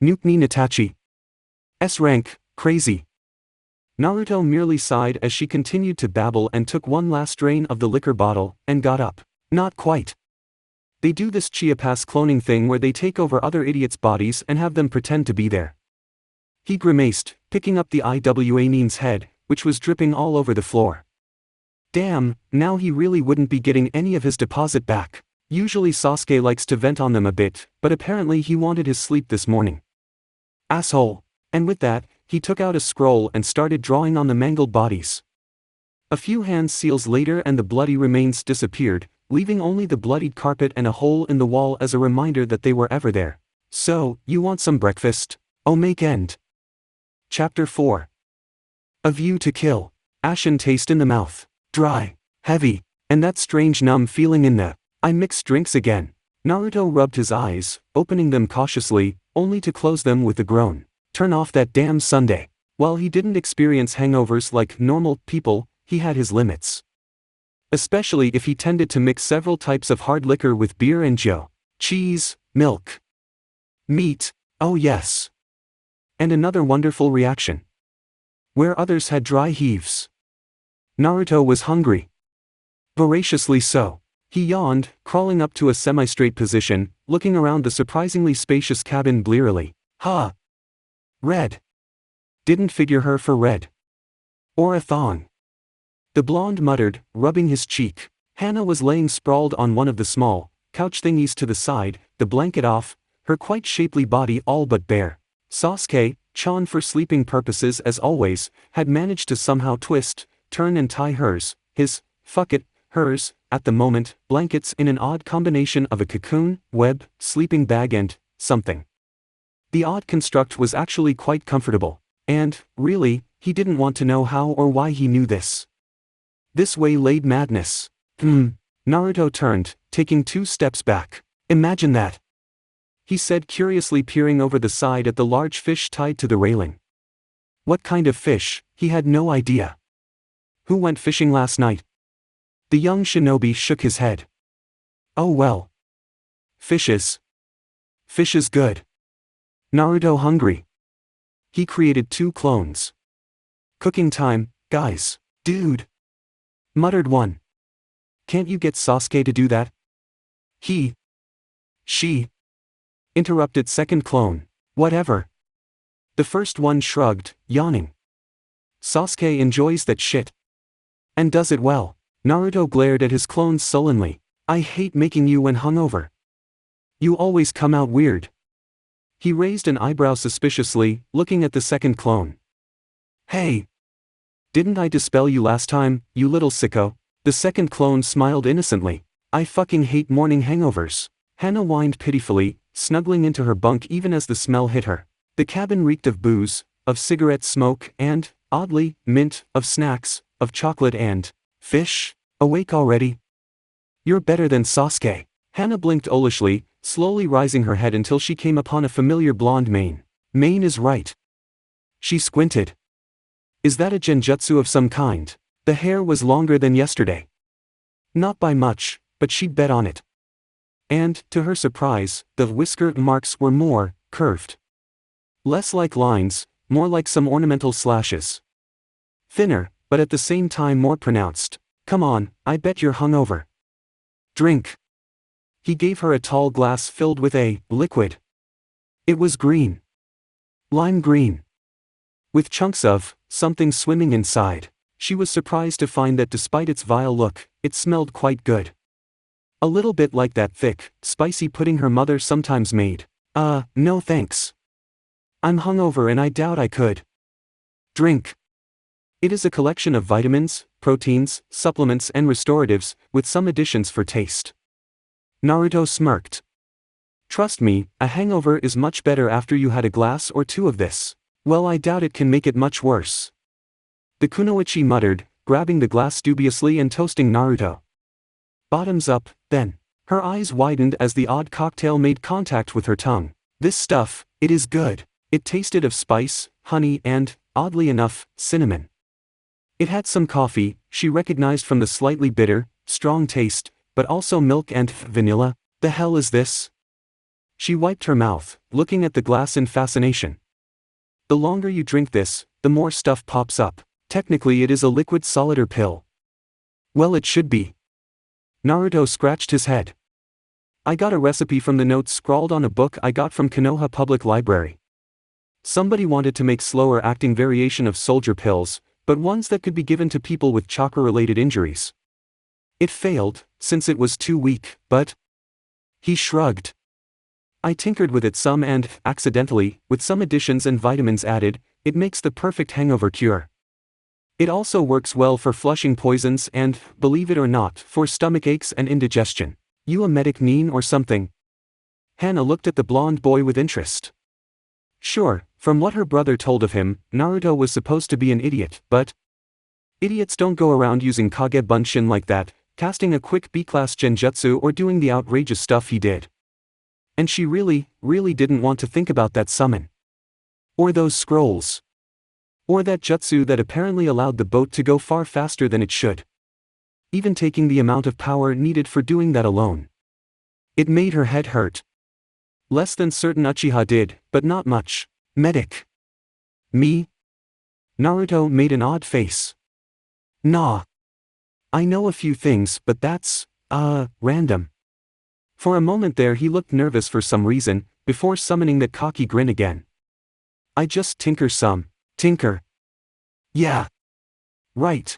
Nuke me Itachi. S-rank, crazy. Naruto merely sighed as she continued to babble and took one last drain of the liquor bottle, and got up. Not quite. They do this Chiapas cloning thing where they take over other idiots' bodies and have them pretend to be there. He grimaced, picking up the Iwa Nin's head, which was dripping all over the floor. Damn, now he really wouldn't be getting any of his deposit back. Usually Sasuke likes to vent on them a bit, but apparently he wanted his sleep this morning. Asshole. And with that, he took out a scroll and started drawing on the mangled bodies. A few hand seals later and the bloody remains disappeared, leaving only the bloodied carpet and a hole in the wall as a reminder that they were ever there. So, you want some breakfast? Oh make end. Chapter 4. A View to Kill. Ashen taste in the mouth. Dry. Heavy. And that strange numb feeling in the I mixed drinks again. Naruto rubbed his eyes, opening them cautiously, only to close them with a groan. Turn off that damn sundae. While he didn't experience hangovers like normal people, he had his limits. Especially if he tended to mix several types of hard liquor with beer and joe. Cheese, milk, meat, oh yes. And another wonderful reaction. Where others had dry heaves. Naruto was hungry. Voraciously so. He yawned, crawling up to a semi-straight position, looking around the surprisingly spacious cabin blearily. Ha! Red. Didn't figure her for red. Or a thong. The blonde muttered, rubbing his cheek. Hana was laying sprawled on one of the small couch thingies to the side, the blanket off, her quite shapely body all but bare. Sasuke-chan for sleeping purposes as always, had managed to somehow twist, turn and tie hers, hers, at the moment, blankets in an odd combination of a cocoon, web, sleeping bag and something. The odd construct was actually quite comfortable, and, really, he didn't want to know how or why he knew this. This way-laid madness. Naruto turned, taking 2 steps back. Imagine that. He said curiously peering over the side at the large fish tied to the railing. What kind of fish, he had no idea. Who went fishing last night? The young shinobi shook his head. Oh well. Fishes. Fish is good. Naruto hungry. He created 2 clones. Cooking time, guys. Dude. Muttered one. Can't you get Sasuke to do that? She. Interrupted second clone. Whatever. The first one shrugged, yawning. Sasuke enjoys that shit. And does it well. Naruto glared at his clones sullenly. I hate making you when hungover. You always come out weird. He raised an eyebrow suspiciously, looking at the second clone. Hey! Didn't I dispel you last time, you little sicko? The second clone smiled innocently. I fucking hate morning hangovers. Hannah whined pitifully, snuggling into her bunk even as the smell hit her. The cabin reeked of booze, of cigarette smoke and, oddly, mint, of snacks, of chocolate and fish. Awake already? You're better than Sasuke. Hannah blinked owlishly, slowly rising her head until she came upon a familiar blonde mane. Mane is right. She squinted. Is that a genjutsu of some kind? The hair was longer than yesterday. Not by much, but she'd bet on it. And, to her surprise, the whisker marks were more curved. Less like lines, more like some ornamental slashes. Thinner, but at the same time more pronounced. Come on, I bet you're hungover. Drink. He gave her a tall glass filled with a liquid. It was green. Lime green. With chunks of something swimming inside. She was surprised to find that despite its vile look, it smelled quite good. A little bit like that thick, spicy pudding her mother sometimes made. No thanks. I'm hungover and I doubt I could. Drink. It is a collection of vitamins, proteins, supplements and restoratives, with some additions for taste. Naruto smirked. Trust me, a hangover is much better after you had a glass or two of this. Well, I doubt it can make it much worse. The kunoichi muttered, grabbing the glass dubiously and toasting Naruto. Bottoms up, then. Her eyes widened as the odd cocktail made contact with her tongue. This stuff, it is good. It tasted of spice, honey and, oddly enough, cinnamon. It had some coffee, she recognized from the slightly bitter, strong taste, but also milk and vanilla. The hell is this? She wiped her mouth, looking at the glass in fascination. The longer you drink this, the more stuff pops up. Technically it is a liquid solider pill. Well, it should be. Naruto scratched his head. I got a recipe from the notes scrawled on a book I got from Konoha Public Library. Somebody wanted to make slower acting variation of soldier pills, but ones that could be given to people with chakra-related injuries. It failed, since it was too weak, but... He shrugged. I tinkered with it some and, accidentally, with some additions and vitamins added, it makes the perfect hangover cure. It also works well for flushing poisons and, believe it or not, for stomach aches and indigestion. You a medic Neen or something? Hannah looked at the blonde boy with interest. Sure, from what her brother told of him, Naruto was supposed to be an idiot, but... Idiots don't go around using Kage Bunshin like that, casting a quick B-class genjutsu or doing the outrageous stuff he did. And she really didn't want to think about that summon. Or those scrolls. Or that jutsu that apparently allowed the boat to go far faster than it should. Even taking the amount of power needed for doing that alone. It made her head hurt. Less than certain Uchiha did, but not much. Medic. Me? Naruto made an odd face. Nah. I know a few things, but that's, random. For a moment there he looked nervous for some reason, before summoning that cocky grin again. I just tinker some. Tinker. Yeah. Right.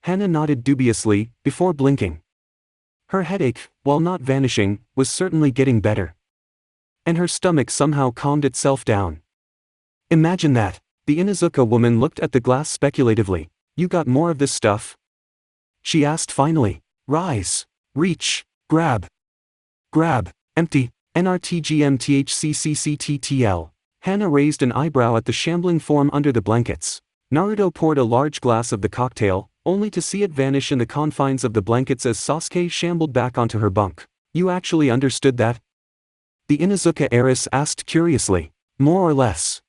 Hannah nodded dubiously, before blinking. Her headache, while not vanishing, was certainly getting better. And her stomach somehow calmed itself down. Imagine that. The Inuzuka woman looked at the glass speculatively. You got more of this stuff? She asked finally. Rise. Reach. Grab. Grab. Empty. NRTGMTHCCCTTL. Hannah raised an eyebrow at the shambling form under the blankets. Naruto poured a large glass of the cocktail, only to see it vanish in the confines of the blankets as Sasuke shambled back onto her bunk. You actually understood that? The Inuzuka heiress asked curiously. More or less.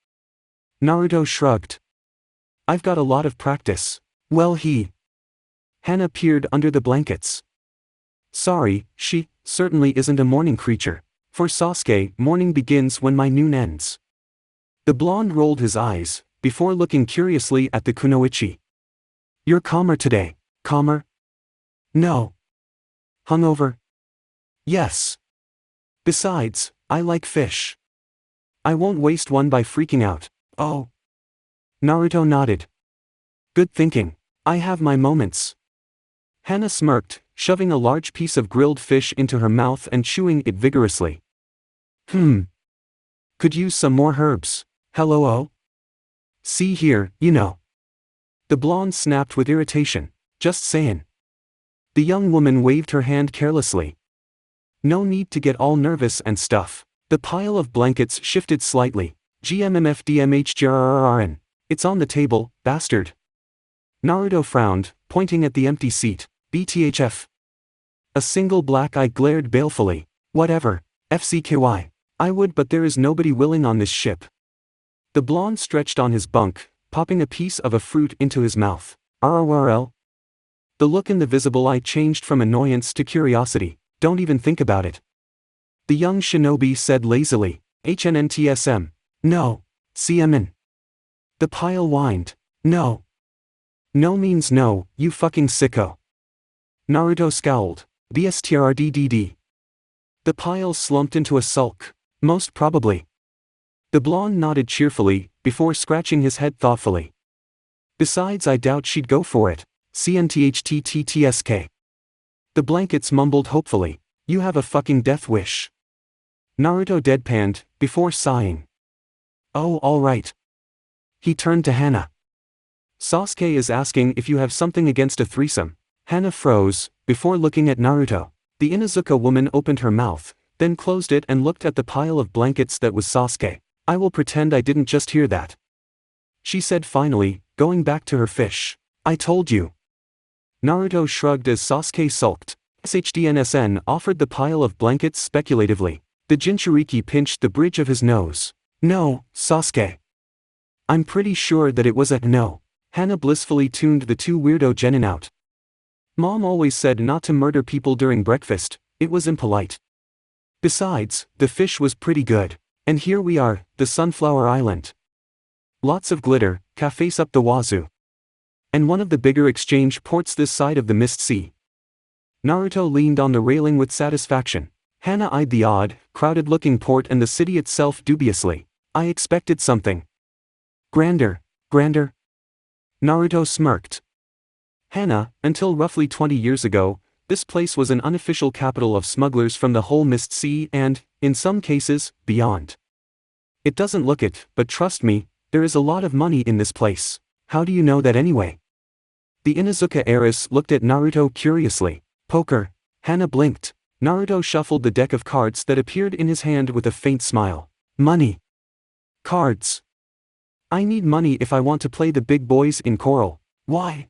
Naruto shrugged. I've got a lot of practice. Well, Hannah peered under the blankets. Sorry, she certainly isn't a morning creature. For Sasuke, morning begins when my noon ends. The blonde rolled his eyes, before looking curiously at the kunoichi. You're calmer today. Calmer? No. Hungover? Yes. Besides, I like fish. I won't waste one by freaking out. Oh. Naruto nodded. Good thinking. I have my moments. Hannah smirked, shoving a large piece of grilled fish into her mouth and chewing it vigorously. Could use some more herbs. Hello, oh? See here, you know. The blonde snapped with irritation. Just saying. The young woman waved her hand carelessly. No need to get all nervous and stuff. The pile of blankets shifted slightly. GMMFDMHGRRRN. It's on the table, bastard. Naruto frowned, pointing at the empty seat. BTHF. A single black eye glared balefully. Whatever. FCKY. I would, but there is nobody willing on this ship. The blonde stretched on his bunk, popping a piece of a fruit into his mouth. RRL. The look in the visible eye changed from annoyance to curiosity. Don't even think about it. The young shinobi said lazily. HNNTSM. No. CMN. The pile whined. No. No means no, you fucking sicko. Naruto scowled. BSTRDDD. The pile slumped into a sulk. Most probably. The blonde nodded cheerfully, before scratching his head thoughtfully. Besides, I doubt she'd go for it. CNTHTTTSK. The blankets mumbled hopefully. You have a fucking death wish. Naruto deadpanned, before sighing. Oh, alright. He turned to Hana. Sasuke is asking if you have something against a threesome. Hana froze, before looking at Naruto. The Inuzuka woman opened her mouth, then closed it and looked at the pile of blankets that was Sasuke. I will pretend I didn't just hear that. She said finally, going back to her fish. I told you. Naruto shrugged as Sasuke sulked. SHDNSN offered the pile of blankets speculatively. The Jinchuriki pinched the bridge of his nose. No, Sasuke. I'm pretty sure that it was a no. Hana blissfully tuned the two weirdo genin out. Mom always said not to murder people during breakfast, it was impolite. Besides, the fish was pretty good. And here we are, the Sunflower Island. Lots of glitter, cafes up the wazoo. And one of the bigger exchange ports this side of the Mist Sea. Naruto leaned on the railing with satisfaction. Hana eyed the odd, crowded-looking port and the city itself dubiously. I expected something grander. Naruto smirked. Hana, until roughly 20 years ago, this place was an unofficial capital of smugglers from the whole Mist Sea and, in some cases, beyond. It doesn't look it, but trust me, there is a lot of money in this place. How do you know that anyway? The Inuzuka heiress looked at Naruto curiously. Poker. Hana blinked. Naruto shuffled the deck of cards that appeared in his hand with a faint smile. Money. Cards. I need money if I want to play the big boys in Coral. Why?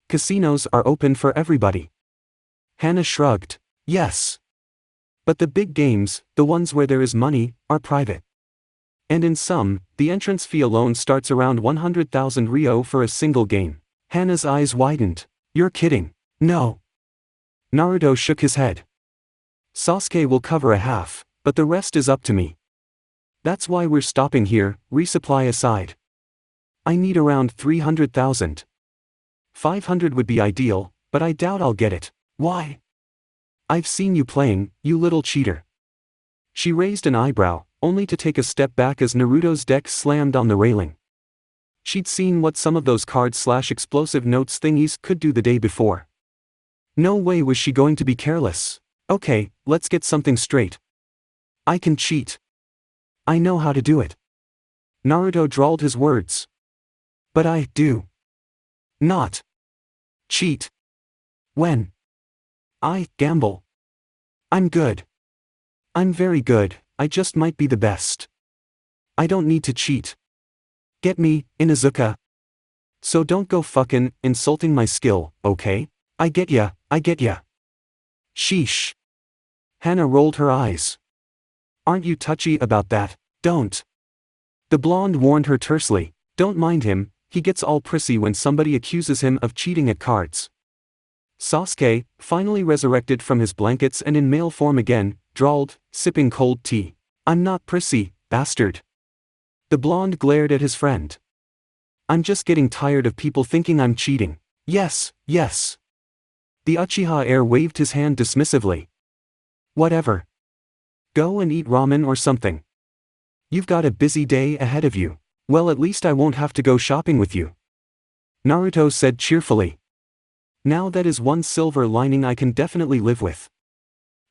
Casinos are open for everybody. Hana shrugged. Yes. But the big games, the ones where there is money, are private. And in some, the entrance fee alone starts around 100,000 Ryo for a single game. Hana's eyes widened. You're kidding. No. Naruto shook his head. Sasuke will cover a half, but the rest is up to me. That's why we're stopping here, resupply aside. I need around 300,000. 500 would be ideal, but I doubt I'll get it. Why? I've seen you playing, you little cheater. She raised an eyebrow, only to take a step back as Naruto's deck slammed on the railing. She'd seen what some of those cards/explosive notes thingies could do the day before. No way was she going to be careless. Okay, let's get something straight. I can cheat. I know how to do it. Naruto drawled his words. But I do not cheat. When I gamble, I'm good. I'm very good, I just might be the best. I don't need to cheat. Get me, Inuzuka? So don't go fucking insulting my skill, okay? I get ya. Sheesh. Hana rolled her eyes. Aren't you touchy about that? Don't. The blonde warned her tersely. Don't mind him, he gets all prissy when somebody accuses him of cheating at cards. Sasuke, finally resurrected from his blankets and in male form again, drawled, sipping cold tea. I'm not prissy, bastard. The blonde glared at his friend. I'm just getting tired of people thinking I'm cheating. Yes. The Uchiha heir waved his hand dismissively. Whatever. Go and eat ramen or something. You've got a busy day ahead of you. Well, at least I won't have to go shopping with you. Naruto said cheerfully. Now that is one silver lining I can definitely live with.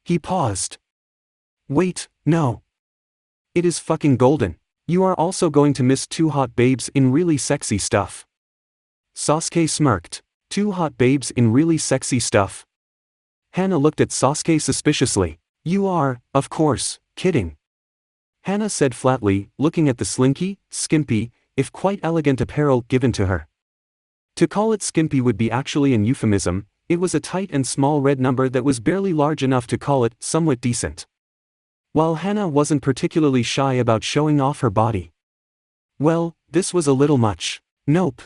He paused. Wait, no. It is fucking golden. You are also going to miss 2 hot babes in really sexy stuff. Sasuke smirked. 2 hot babes in really sexy stuff. Hana looked at Sasuke suspiciously. You are, of course, kidding. Hana said flatly, looking at the slinky, skimpy, if quite elegant apparel given to her. To call it skimpy would be actually an euphemism. It was a tight and small red number that was barely large enough to call it somewhat decent. While Hana wasn't particularly shy about showing off her body. Well, this was a little much. Nope.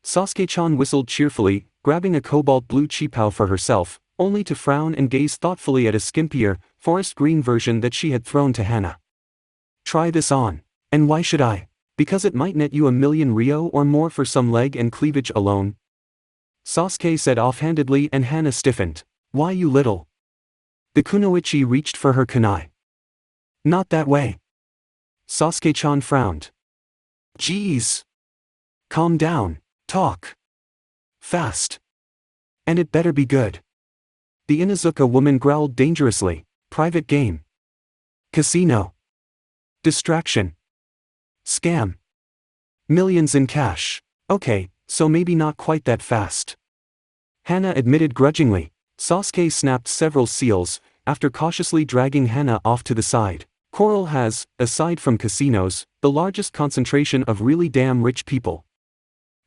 Sasuke-chan whistled cheerfully, grabbing a cobalt blue cheapao for herself, only to frown and gaze thoughtfully at a skimpier, forest green version that she had thrown to Hana. Try this on. And why should I? Because it might net you 1,000,000 Ryo or more for some leg and cleavage alone. Sasuke said offhandedly, and Hana stiffened. Why, you little? The kunoichi reached for her kunai. Not that way. Sasuke-chan frowned. Jeez. Calm down. Talk. Fast. And it better be good. The Inuzuka woman growled dangerously. Private game. Casino. Distraction. Scam. Millions in cash. Okay, so maybe not quite that fast. Hana admitted grudgingly. Sasuke snapped several seals, after cautiously dragging Hana off to the side. Coral has, aside from casinos, the largest concentration of really damn rich people.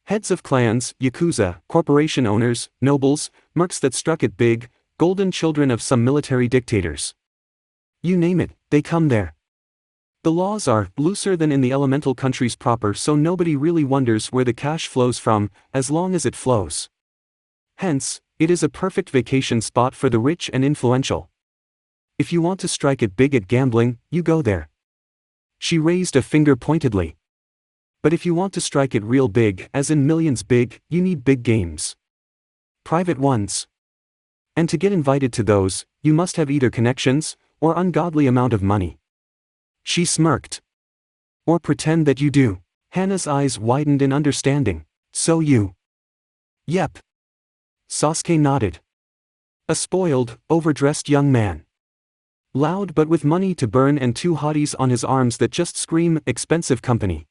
Heads of clans, yakuza, corporation owners, nobles, mercs that struck it big, golden children of some military dictators. You name it, they come there. The laws are looser than in the elemental countries proper, so nobody really wonders where the cash flows from, as long as it flows. Hence, it is a perfect vacation spot for the rich and influential. If you want to strike it big at gambling, you go there. She raised a finger pointedly. But if you want to strike it real big, as in millions big, you need big games. Private ones. And to get invited to those, you must have either connections, or ungodly amount of money. She smirked. Or pretend that you do. Hana's eyes widened in understanding. So you. Yep. Sasuke nodded. A spoiled, overdressed young man. Loud but with money to burn and 2 hotties on his arms that just scream, expensive company.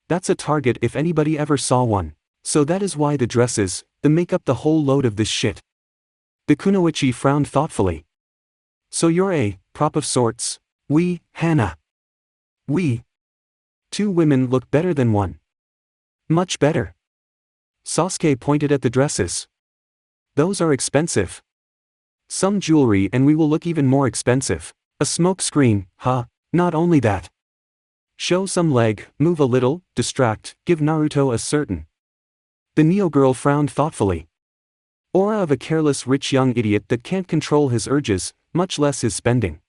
That's a target if anybody ever saw one. So that is why the dresses, the makeup, the whole load of this shit. The kunoichi frowned thoughtfully. So you're a prop of sorts? We, Hana. We. 2 women look better than one. Much better. Sasuke pointed at the dresses. Those are expensive. Some jewelry and we will look even more expensive. A smoke screen, huh? Not only that. Show some leg, move a little, distract, give Naruto a certain. The Neo girl frowned thoughtfully. Aura of a careless rich young idiot that can't control his urges, much less his spending.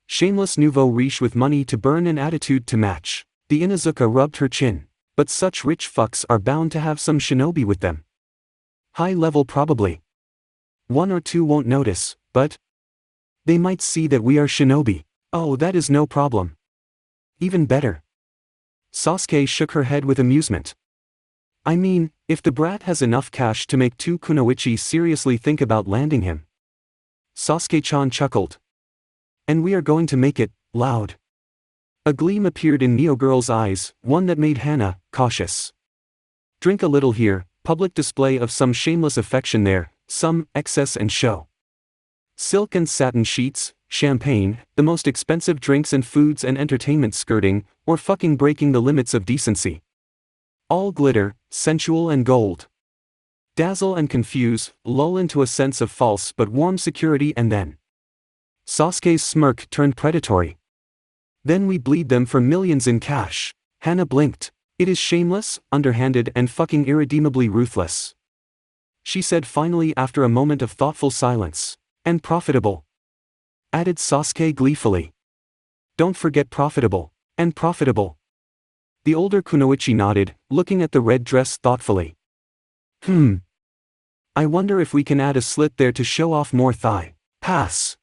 Shameless nouveau riche with money to burn and attitude to match. The Inuzuka rubbed her chin. But such rich fucks are bound to have some shinobi with them. High level probably. 1 or 2 won't notice, but they might see that we are shinobi. Oh, that is no problem. Even better. Sasuke shook her head with amusement. I mean, if the brat has enough cash to make 2 kunoichi seriously think about landing him. Sasuke-chan chuckled. And we are going to make it loud. A gleam appeared in Neo Girl's eyes, one that made Hana cautious. Drink a little here, public display of some shameless affection there, some excess and show. Silk and satin sheets, champagne, the most expensive drinks and foods and entertainment skirting, or fucking breaking the limits of decency. All glitter, sensual and gold. Dazzle and confuse, lull into a sense of false but warm security and then. Sasuke's smirk turned predatory. Then we bleed them for millions in cash. Hana blinked. It is shameless, underhanded and fucking irredeemably ruthless. She said finally after a moment of thoughtful silence. And profitable. Added Sasuke gleefully. Don't forget profitable. And profitable. The older kunoichi nodded, looking at the red dress thoughtfully. I wonder if we can add a slit there to show off more thigh. Pass.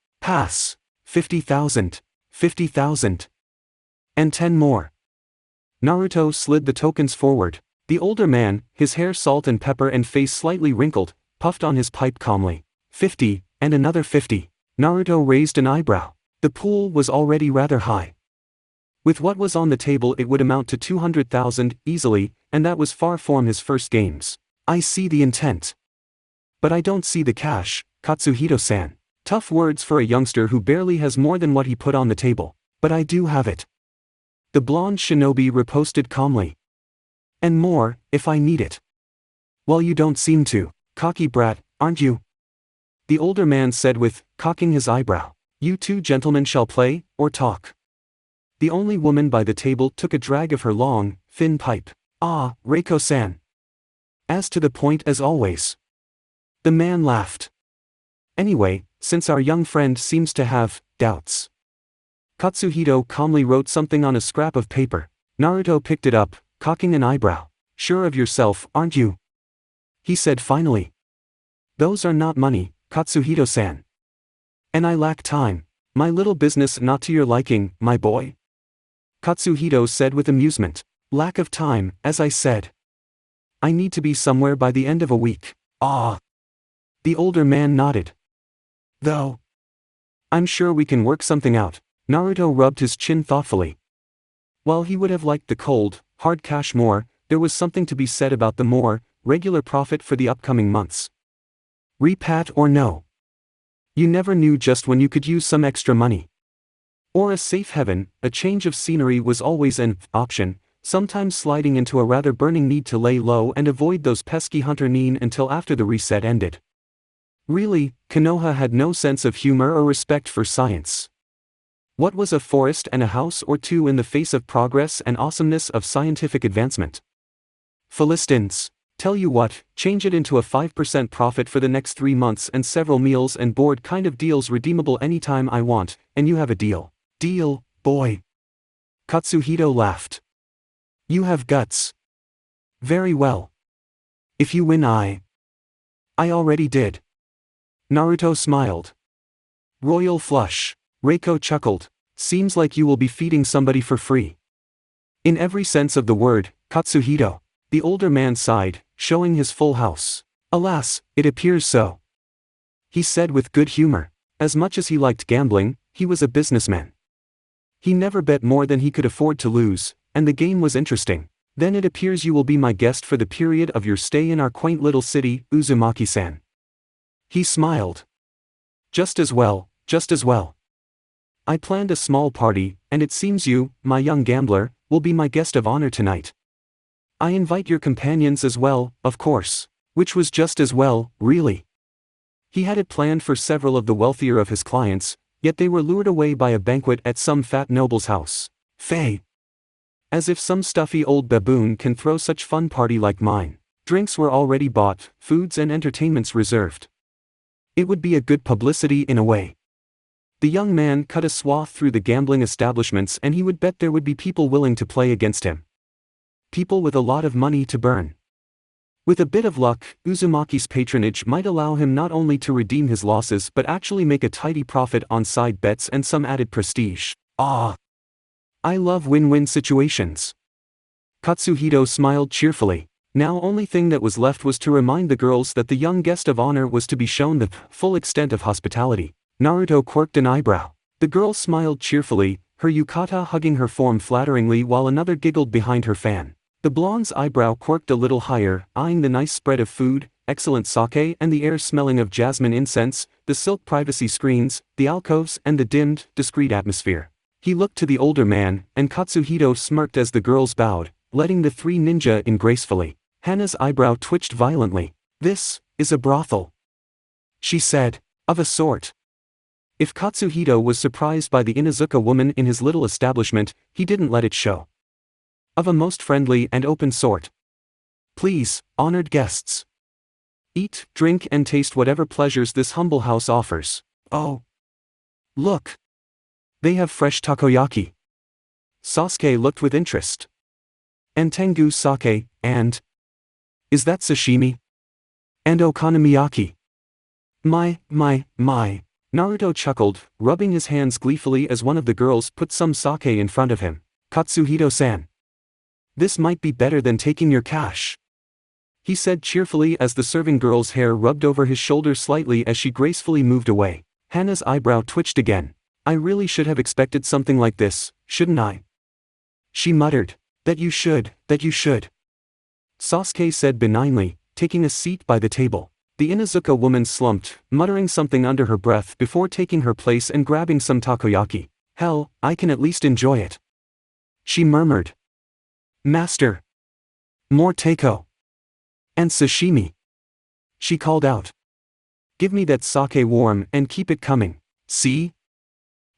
50,000. 50,000. And 10 more. Naruto slid the tokens forward. The older man, his hair salt and pepper and face slightly wrinkled, puffed on his pipe calmly. 50, and another 50. Naruto raised an eyebrow. The pool was already rather high. With what was on the table it would amount to 200,000, easily, and that was far from his first games. I see the intent. But I don't see the cash, Katsuhito-san. Tough words for a youngster who barely has more than what he put on the table. But I do have it. The blonde shinobi riposted calmly. And more, if I need it. Well, you don't seem to. Cocky brat, aren't you? The older man said with, cocking his eyebrow. You two gentlemen shall play, or talk. The only woman by the table took a drag of her long, thin pipe. Ah, Reiko-san. As to the point as always. The man laughed. Anyway, since our young friend seems to have doubts. Katsuhito calmly wrote something on a scrap of paper. Naruto picked it up, cocking an eyebrow. Sure of yourself, aren't you? He said finally. Those are not money, Katsuhito-san. And I lack time. My little business not to your liking, my boy. Katsuhito said with amusement. Lack of time, as I said. I need to be somewhere by the end of a week. Ah. The older man nodded. Though. I'm sure we can work something out. Naruto rubbed his chin thoughtfully. While he would have liked the cold, hard cash more, there was something to be said about the more regular profit for the upcoming months. Repat or no. You never knew just when you could use some extra money. Or a safe haven, a change of scenery was always an option, sometimes sliding into a rather burning need to lay low and avoid those pesky hunter nin until after the reset ended. Really, Konoha had no sense of humor or respect for science. What was a forest and a house or two in the face of progress and awesomeness of scientific advancement? Philistines. Tell you what, change it into a 5% profit for the next 3 months and several meals and board kind of deals redeemable anytime I want, and you have a deal. Deal, boy. Katsuhito laughed. You have guts. Very well. If you win I already did. Naruto smiled. Royal flush. Reiko chuckled. Seems like you will be feeding somebody for free. In every sense of the word, Katsuhito. The older man sighed, showing his full house. Alas, it appears so. He said with good humor. As much as he liked gambling, he was a businessman. He never bet more than he could afford to lose, and the game was interesting. Then it appears you will be my guest for the period of your stay in our quaint little city, Uzumaki-san. He smiled. Just as well, just as well. I planned a small party, and it seems you, my young gambler, will be my guest of honor tonight. I invite your companions as well, of course. Which was just as well, really. He had it planned for several of the wealthier of his clients, yet they were lured away by a banquet at some fat noble's house. Fey. As if some stuffy old baboon can throw such fun party like mine. Drinks were already bought, foods and entertainments reserved. It would be a good publicity in a way. The young man cut a swath through the gambling establishments and he would bet there would be people willing to play against him. People with a lot of money to burn. With a bit of luck, Uzumaki's patronage might allow him not only to redeem his losses but actually make a tidy profit on side bets and some added prestige. Ah! I love win-win situations. Katsuhito smiled cheerfully. Now only thing that was left was to remind the girls that the young guest of honor was to be shown the full extent of hospitality. Naruto quirked an eyebrow. The girl smiled cheerfully, her yukata hugging her form flatteringly while another giggled behind her fan. The blonde's eyebrow quirked a little higher, eyeing the nice spread of food, excellent sake and the air smelling of jasmine incense, the silk privacy screens, the alcoves and the dimmed, discreet atmosphere. He looked to the older man, and Katsuhito smirked as the girls bowed, letting the three ninja in gracefully. Hana's eyebrow twitched violently. This is a brothel, she said. Of a sort. If Katsuhito was surprised by the Inuzuka woman in his little establishment, he didn't let it show. Of a most friendly and open sort. Please, honored guests. Eat, drink and taste whatever pleasures this humble house offers. Oh. Look. They have fresh takoyaki. Sasuke looked with interest. And tengu sake, and... Is that sashimi? And okonomiyaki. My. Naruto chuckled, rubbing his hands gleefully as one of the girls put some sake in front of him. Katsuhito-san. This might be better than taking your cash. He said cheerfully as the serving girl's hair rubbed over his shoulder slightly as she gracefully moved away. Hana's eyebrow twitched again. I really should have expected something like this, shouldn't I? She muttered. That you should. Sasuke said benignly, taking a seat by the table. The Inuzuka woman slumped, muttering something under her breath before taking her place and grabbing some takoyaki. Hell, I can at least enjoy it. She murmured. Master. More taiko. And sashimi. She called out. Give me that sake warm and keep it coming. See?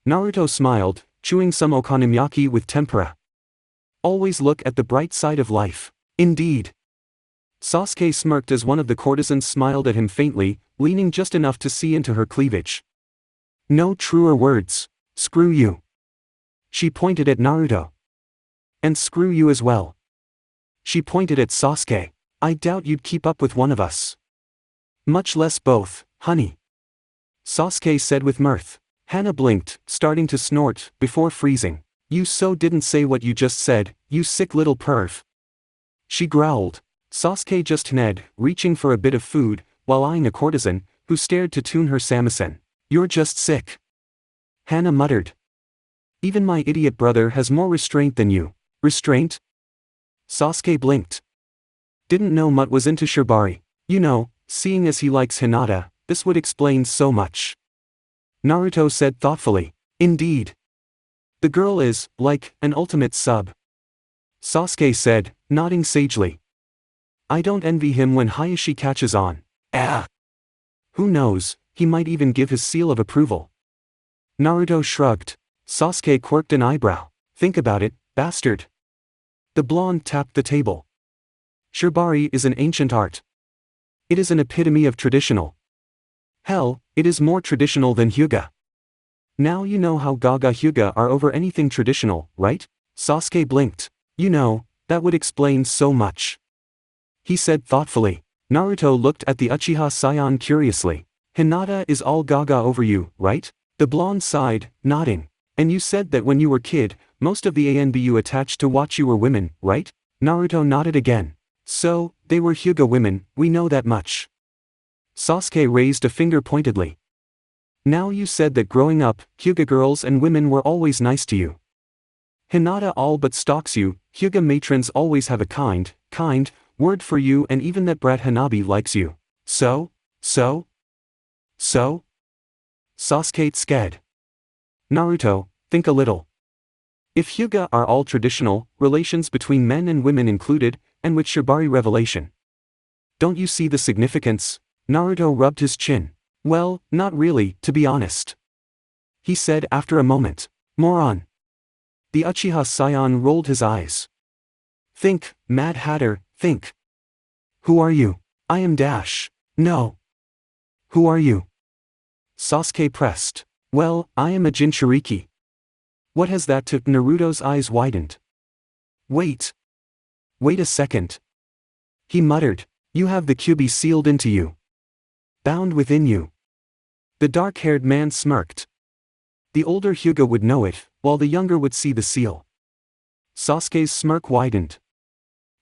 Naruto smiled, chewing some okonomiyaki with tempura. Always look at the bright side of life. Indeed. Sasuke smirked as one of the courtesans smiled at him faintly, leaning just enough to see into her cleavage. No truer words. Screw you. She pointed at Naruto. And screw you as well. She pointed at Sasuke. I doubt you'd keep up with one of us. Much less both, honey. Sasuke said with mirth. Hana blinked, starting to snort, before freezing. You so didn't say what you just said, you sick little perv. She growled. Sasuke just hned, reaching for a bit of food, while eyeing a courtesan, who stared to tune her samisen. You're just sick. Hana muttered. Even my idiot brother has more restraint than you. Restraint? Sasuke blinked. Didn't know Mutt was into shibari. You know, seeing as he likes Hinata, this would explain so much. Naruto said thoughtfully. Indeed. The girl is, like, an ultimate sub. Sasuke said, nodding sagely. I don't envy him when Hayashi catches on. Ah! Who knows, he might even give his seal of approval. Naruto shrugged. Sasuke quirked an eyebrow. Think about it, bastard. The blonde tapped the table. Shibari is an ancient art. It is an epitome of traditional. Hell, it is more traditional than Hyuga. Now you know how Gaga Hyuga are over anything traditional, right? Sasuke blinked. You know, that would explain so much. He said thoughtfully. Naruto looked at the Uchiha scion curiously. Hinata is all Gaga over you, right? The blonde sighed, nodding. And you said that when you were kid, most of the ANBU attached to watch you were women, right? Naruto nodded again. So, they were Hyuga women, we know that much. Sasuke raised a finger pointedly. Now you said that growing up, Hyuga girls and women were always nice to you. Hinata all but stalks you, Hyuga matrons always have a kind word for you, and even that brat Hanabi likes you. So? Sasuke scared. Naruto, think a little. If Hyuga are all traditional, relations between men and women included, and with shibari revelation. Don't you see the significance? Naruto rubbed his chin. Well, not really, to be honest. He said after a moment. Moron. The Uchiha scion rolled his eyes. Think, Mad Hatter, think. Who are you? I am Dash. No. Who are you? Sasuke pressed. Well, I am a Jinchuriki. What has that to? Naruto's eyes widened. Wait a second. He muttered. You have the Kyuubi sealed into you. Bound within you. The dark-haired man smirked. The older Hyuga would know it, while the younger would see the seal. Sasuke's smirk widened.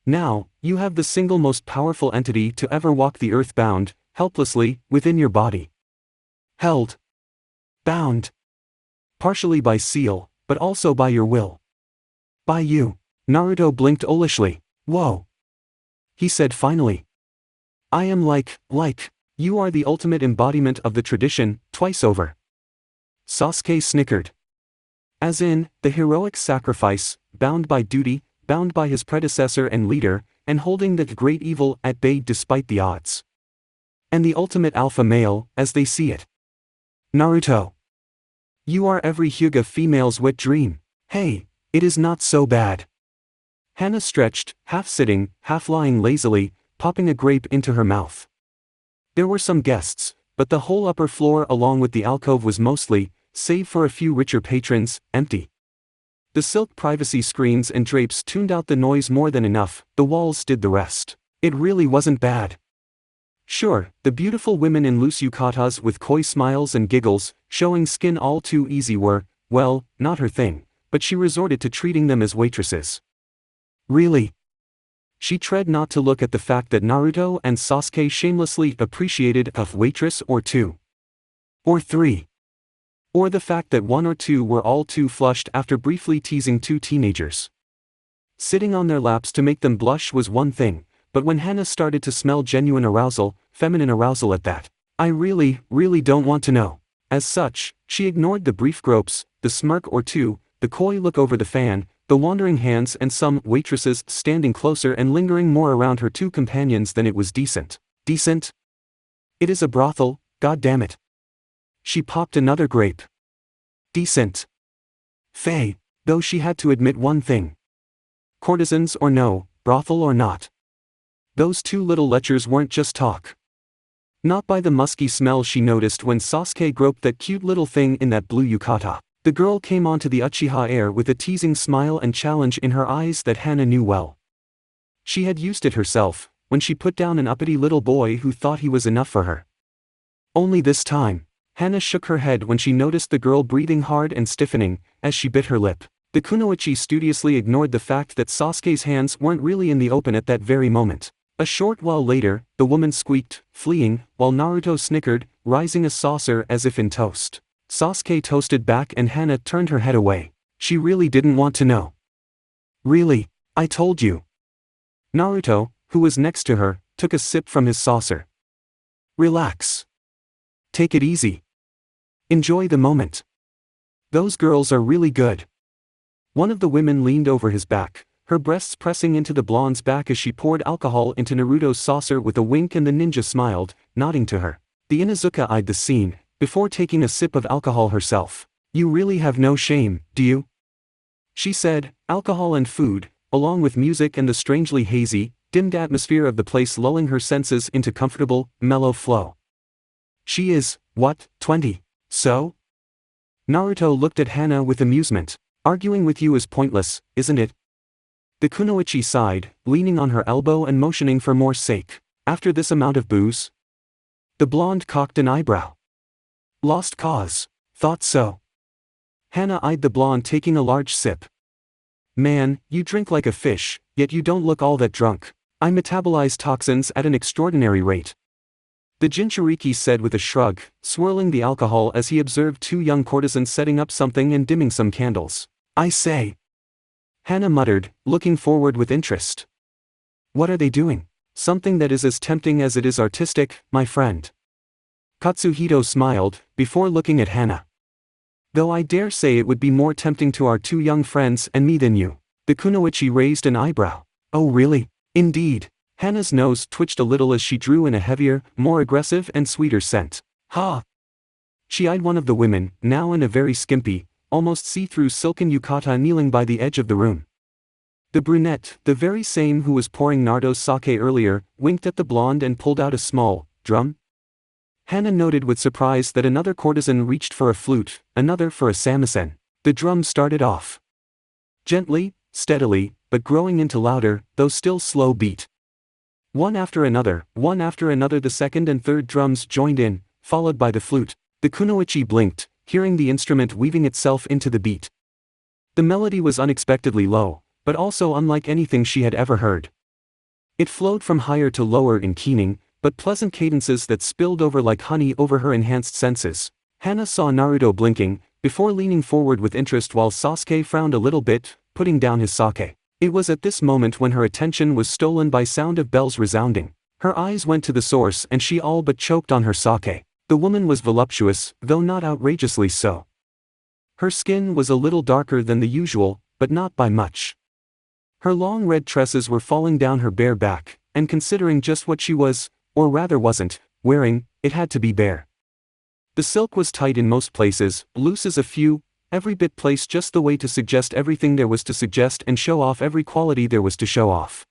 Now, you have the single most powerful entity to ever walk the earth bound, helplessly, within your body. Held. Bound. Partially by seal, but also by your will. By you. Naruto blinked owlishly. Whoa. He said finally. I am like, you are the ultimate embodiment of the tradition, twice over. Sasuke snickered. As in, the heroic sacrifice, bound by duty, bound by his predecessor and leader, and holding that great evil at bay despite the odds. And the ultimate alpha male, as they see it. Naruto. You are every Hyuga female's wet dream. Hey, it is not so bad. Hana stretched, half sitting, half lying lazily, popping a grape into her mouth. There were some guests, but the whole upper floor along with the alcove was mostly, save for a few richer patrons, empty. The silk privacy screens and drapes tuned out the noise more than enough, the walls did the rest. It really wasn't bad. Sure, the beautiful women in loose yukatas with coy smiles and giggles, showing skin all too easy were, well, not her thing, but she resorted to treating them as waitresses. Really? She tried not to look at the fact that Naruto and Sasuke shamelessly appreciated a waitress or two. Or three. Or the fact that one or two were all too flushed after briefly teasing two teenagers. Sitting on their laps to make them blush was one thing, but when Hannah started to smell genuine arousal, feminine arousal at that, I really don't want to know. As such, she ignored the brief gropes, the smirk or two, the coy look over the fan, the wandering hands and some waitresses standing closer and lingering more around her two companions than it was decent. Decent? It is a brothel, god damn it. She popped another grape. Decent. Faye, though she had to admit one thing. Courtesans or no, brothel or not. Those two little lechers weren't just talk. Not by the musky smell she noticed when Sasuke groped that cute little thing in that blue yukata. The girl came onto the Uchiha air with a teasing smile and challenge in her eyes that Hannah knew well. She had used it herself, when she put down an uppity little boy who thought he was enough for her. Only this time, Hannah shook her head when she noticed the girl breathing hard and stiffening, as she bit her lip. The kunoichi studiously ignored the fact that Sasuke's hands weren't really in the open at that very moment. A short while later, the woman squeaked, fleeing, while Naruto snickered, rising a saucer as if in toast. Sasuke toasted back and Hannah turned her head away. She really didn't want to know. Really, I told you. Naruto, who was next to her, took a sip from his saucer. Relax. Take it easy. Enjoy the moment. Those girls are really good. One of the women leaned over his back, her breasts pressing into the blonde's back as she poured alcohol into Naruto's saucer with a wink, and the ninja smiled, nodding to her. The Inuzuka eyed the scene, before taking a sip of alcohol herself. You really have no shame, do you? She said, alcohol and food, along with music and the strangely hazy, dimmed atmosphere of the place lulling her senses into comfortable, mellow flow. She is, what, 20? So? Naruto looked at Hannah with amusement. Arguing with you is pointless, isn't it? The kunoichi sighed, leaning on her elbow and motioning for more sake. After this amount of booze? The blonde cocked an eyebrow. Lost cause. Thought so. Hannah eyed the blonde taking a large sip. Man, you drink like a fish, yet you don't look all that drunk. I metabolize toxins at an extraordinary rate. The Jinchuriki said with a shrug, swirling the alcohol as he observed two young courtesans setting up something and dimming some candles. I say. Hannah muttered, looking forward with interest. What are they doing? Something that is as tempting as it is artistic, my friend. Katsuhito smiled, before looking at Hannah. Though I dare say it would be more tempting to our two young friends and me than you. The kunoichi raised an eyebrow. Oh really? Indeed. Hannah's nose twitched a little as she drew in a heavier, more aggressive and sweeter scent. Ha! She eyed one of the women, now in a very skimpy, almost see-through silken yukata, kneeling by the edge of the room. The brunette, the very same who was pouring Naruto's sake earlier, winked at the blonde and pulled out a small drum. Hannah noted with surprise that another courtesan reached for a flute, another for a samisen. The drum started off gently, steadily, but growing into louder, though still slow beat. One after another, the second and third drums joined in, followed by the flute. The kunoichi blinked, hearing the instrument weaving itself into the beat. The melody was unexpectedly low, but also unlike anything she had ever heard. It flowed from higher to lower in keening, but pleasant cadences that spilled over like honey over her enhanced senses. Hannah saw Naruto blinking, before leaning forward with interest while Sasuke frowned a little bit, putting down his sake. It was at this moment when her attention was stolen by sound of bells resounding. Her eyes went to the source and she all but choked on her sake. The woman was voluptuous, though not outrageously so. Her skin was a little darker than the usual, but not by much. Her long red tresses were falling down her bare back, and considering just what she was, or rather wasn't, wearing, it had to be bare. The silk was tight in most places, loose as a few, every bit placed just the way to suggest everything there was to suggest and show off every quality there was to show off.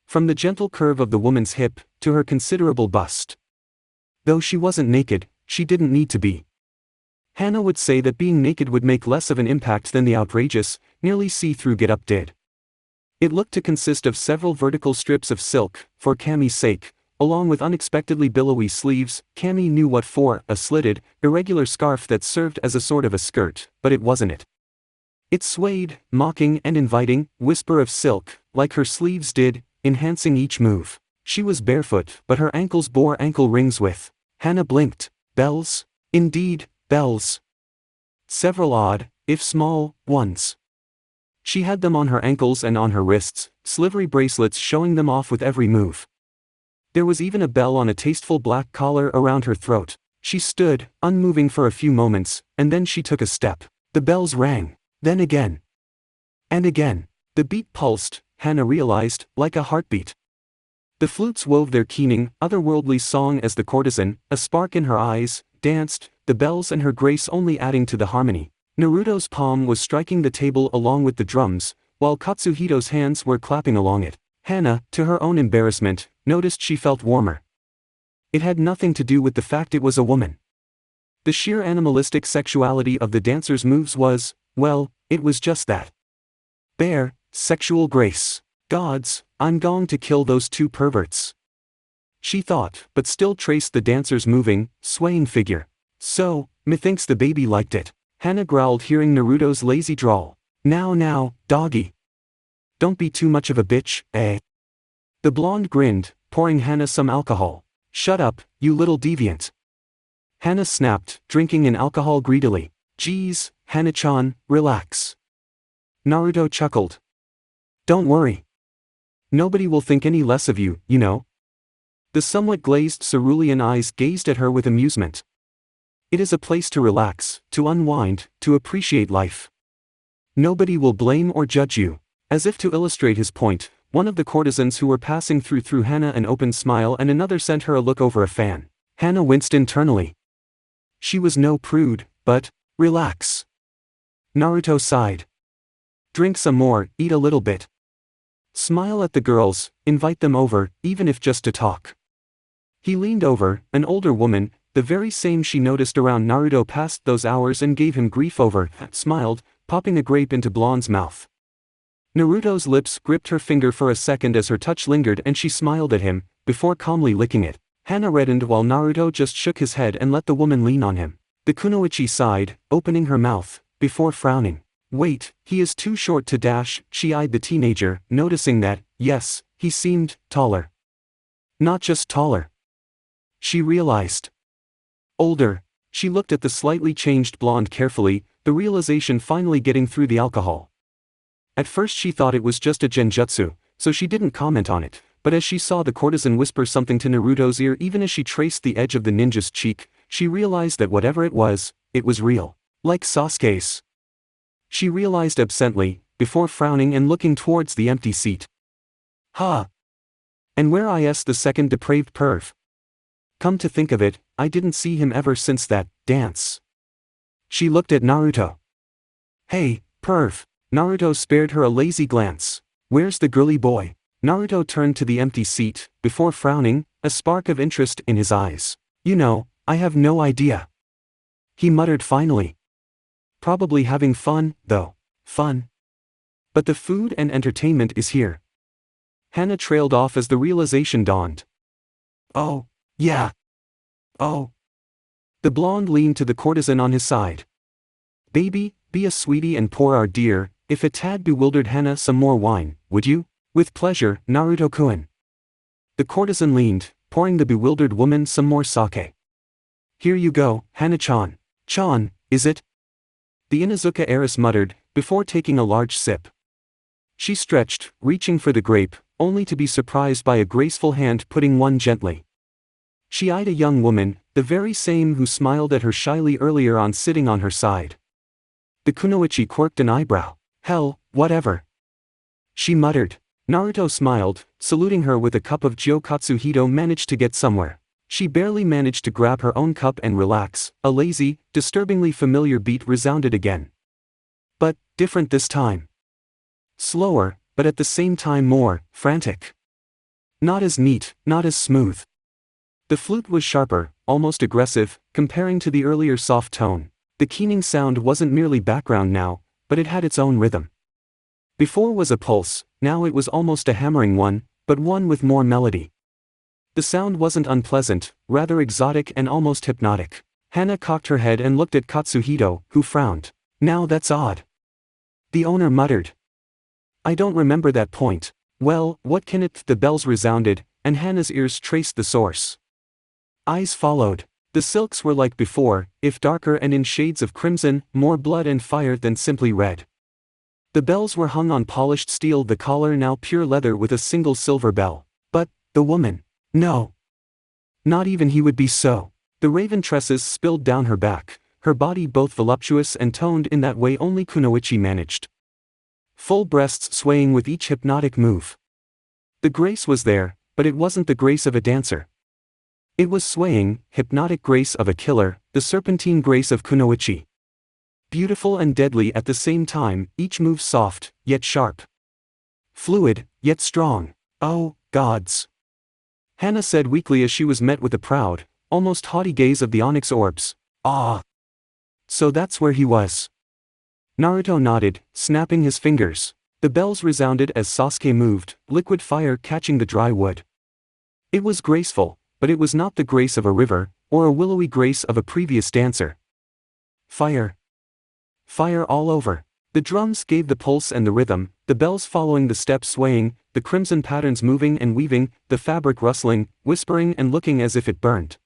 From the gentle curve of the woman's hip, to her considerable bust. Though she wasn't naked, she didn't need to be. Hannah would say that being naked would make less of an impact than the outrageous, nearly see-through get-up did. It looked to consist of several vertical strips of silk, for Cammie's sake, along with unexpectedly billowy sleeves. Cammie knew what for, a slitted, irregular scarf that served as a sort of a skirt, but it wasn't it. It swayed, mocking and inviting, whisper of silk, like her sleeves did, enhancing each move. She was barefoot, but her ankles bore ankle rings with. Hannah blinked. Bells? Indeed, bells. Several odd, if small, ones. She had them on her ankles and on her wrists, slivery bracelets showing them off with every move. There was even a bell on a tasteful black collar around her throat. She stood, unmoving for a few moments, and then she took a step. The bells rang. Then again. And again. The beat pulsed, Hannah realized, like a heartbeat. The flutes wove their keening, otherworldly song as the courtesan, a spark in her eyes, danced, the bells and her grace only adding to the harmony. Naruto's palm was striking the table along with the drums, while Katsuhito's hands were clapping along it. Hannah, to her own embarrassment, noticed she felt warmer. It had nothing to do with the fact it was a woman. The sheer animalistic sexuality of the dancer's moves was, well, it was just that. Bare, sexual grace. Gods, I'm going to kill those two perverts. She thought, but still traced the dancer's moving, swaying figure. So, methinks the baby liked it. Hannah growled hearing Naruto's lazy drawl. Now, doggy. Don't be too much of a bitch, eh? The blonde grinned, pouring Hannah some alcohol. Shut up, you little deviant. Hannah snapped, drinking in alcohol greedily. Geez, Hannah-chan, relax. Naruto chuckled. Don't worry. Nobody will think any less of you, you know. The somewhat glazed cerulean eyes gazed at her with amusement. It is a place to relax, to unwind, to appreciate life. Nobody will blame or judge you. As if to illustrate his point, one of the courtesans who were passing threw Hannah an open smile and another sent her a look over a fan. Hannah winced internally. She was no prude, but, relax. Naruto sighed. Drink some more, eat a little bit. Smile at the girls, invite them over, even if just to talk. He leaned over, an older woman, the very same she noticed around Naruto past those hours and gave him grief over, smiled, popping a grape into Blonde's mouth. Naruto's lips gripped her finger for a second as her touch lingered and she smiled at him, before calmly licking it. Hannah reddened while Naruto just shook his head and let the woman lean on him. The kunoichi sighed, opening her mouth, before frowning. Wait, he is too short to dash, she eyed the teenager, noticing that, yes, he seemed taller. Not just taller. She realized. Older. She looked at the slightly changed blonde carefully, the realization finally getting through the alcohol. At first she thought it was just a genjutsu, so she didn't comment on it, but as she saw the courtesan whisper something to Naruto's ear even as she traced the edge of the ninja's cheek, she realized that whatever it was real. Like Sasuke's. She realized absently, before frowning and looking towards the empty seat. Ha! And where is the second depraved perv? Come to think of it, I didn't see him ever since that dance. She looked at Naruto. Hey, perv. Naruto spared her a lazy glance. Where's the girly boy? Naruto turned to the empty seat, before frowning, a spark of interest in his eyes. You know, I have no idea. He muttered finally. Probably having fun, though. Fun. But the food and entertainment is here. Hannah trailed off as the realization dawned. Oh, yeah. Oh. The blonde leaned to the courtesan on his side. Baby, be a sweetie and pour our dear, if a tad bewildered Hannah some more wine, would you? With pleasure, Naruto-kun. The courtesan leaned, pouring the bewildered woman some more sake. Here you go, Hannah-chan. Chan, is it? The Inuzuka heiress muttered, before taking a large sip. She stretched, reaching for the grape, only to be surprised by a graceful hand putting one gently. She eyed a young woman, the very same who smiled at her shyly earlier on sitting on her side. The kunoichi quirked an eyebrow. Hell, whatever. She muttered. Naruto smiled, saluting her with a cup of Jyo Katsuhito managed to get somewhere. She barely managed to grab her own cup and relax, a lazy, disturbingly familiar beat resounded again. But, different this time. Slower, but at the same time more frantic. Not as neat, not as smooth. The flute was sharper, almost aggressive, comparing to the earlier soft tone. The keening sound wasn't merely background now, but it had its own rhythm. Before was a pulse, now it was almost a hammering one, but one with more melody. The sound wasn't unpleasant, rather exotic and almost hypnotic. Hannah cocked her head and looked at Katsuhito, who frowned. Now that's odd. The owner muttered. I don't remember that point. Well, what can it? The bells resounded, and Hannah's ears traced the source. Eyes followed. The silks were like before, if darker and in shades of crimson, more blood and fire than simply red. The bells were hung on polished steel, the collar now pure leather with a single silver bell. But, the woman. No. Not even he would be so. The raven tresses spilled down her back, her body both voluptuous and toned in that way only Kunoichi managed. Full breasts swaying with each hypnotic move. The grace was there, but it wasn't the grace of a dancer. It was swaying, hypnotic grace of a killer, the serpentine grace of Kunoichi. Beautiful and deadly at the same time, each move soft, yet sharp. Fluid, yet strong. Oh, gods. Hana said weakly as she was met with a proud, almost haughty gaze of the onyx orbs. Ah. So that's where he was. Naruto nodded, snapping his fingers. The bells resounded as Sasuke moved, liquid fire catching the dry wood. It was graceful, but it was not the grace of a river, or a willowy grace of a previous dancer. Fire. Fire all over. The drums gave the pulse and the rhythm, the bells following the steps swaying, the crimson patterns moving and weaving, the fabric rustling, whispering and looking as if it burned.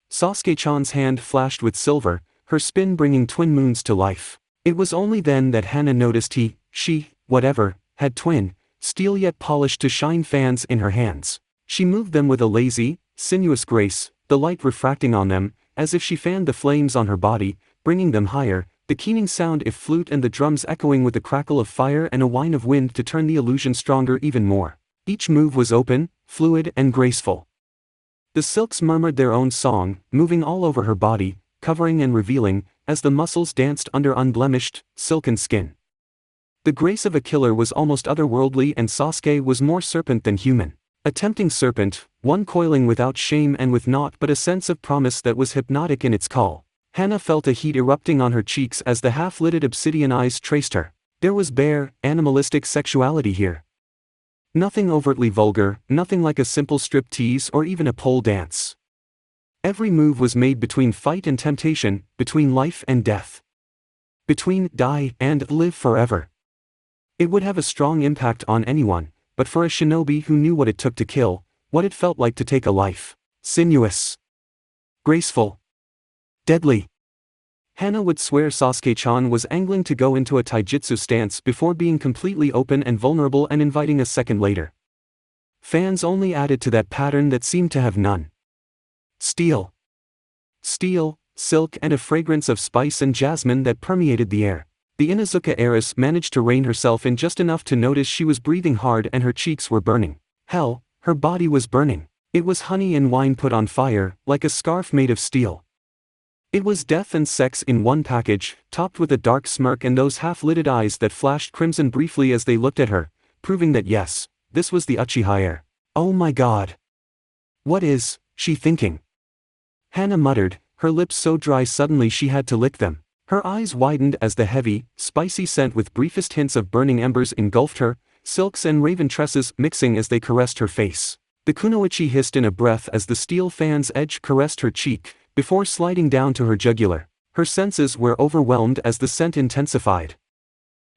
Sasuke-chan's hand flashed with silver, her spin bringing twin moons to life. It was only then that Hana noticed she, whatever, had twin, steel yet polished to shine fans in her hands. She moved them with a lazy, sinuous grace, the light refracting on them, as if she fanned the flames on her body, bringing them higher, the keening sound if flute and the drums echoing with the crackle of fire and a whine of wind to turn the illusion stronger even more. Each move was open, fluid and graceful. The silks murmured their own song, moving all over her body, covering and revealing, as the muscles danced under unblemished, silken skin. The grace of a killer was almost otherworldly, and Sasuke was more serpent than human. A tempting serpent, one coiling without shame and with naught but a sense of promise that was hypnotic in its call. Hana felt a heat erupting on her cheeks as the half-lidded obsidian eyes traced her. There was bare, animalistic sexuality here. Nothing overtly vulgar, nothing like a simple strip-tease or even a pole dance. Every move was made between fight and temptation, between life and death. Between die and live forever. It would have a strong impact on anyone, but for a shinobi who knew what it took to kill, what it felt like to take a life. Sinuous. Graceful. Deadly. Hana would swear Sasuke-chan was angling to go into a taijutsu stance before being completely open and vulnerable and inviting a second later. Fans only added to that pattern that seemed to have none. Steel. Steel, silk and a fragrance of spice and jasmine that permeated the air. The Inuzuka heiress managed to rein herself in just enough to notice she was breathing hard and her cheeks were burning. Hell, her body was burning. It was honey and wine put on fire, like a scarf made of steel. It was death and sex in one package, topped with a dark smirk and those half-lidded eyes that flashed crimson briefly as they looked at her, proving that yes, this was the Uchiha heir. Oh my god. What is she thinking? Hana muttered, her lips so dry suddenly she had to lick them. Her eyes widened as the heavy, spicy scent with briefest hints of burning embers engulfed her, silks and raven tresses mixing as they caressed her face. The kunoichi hissed in a breath as the steel fan's edge caressed her cheek, before sliding down to her jugular. Her senses were overwhelmed as the scent intensified.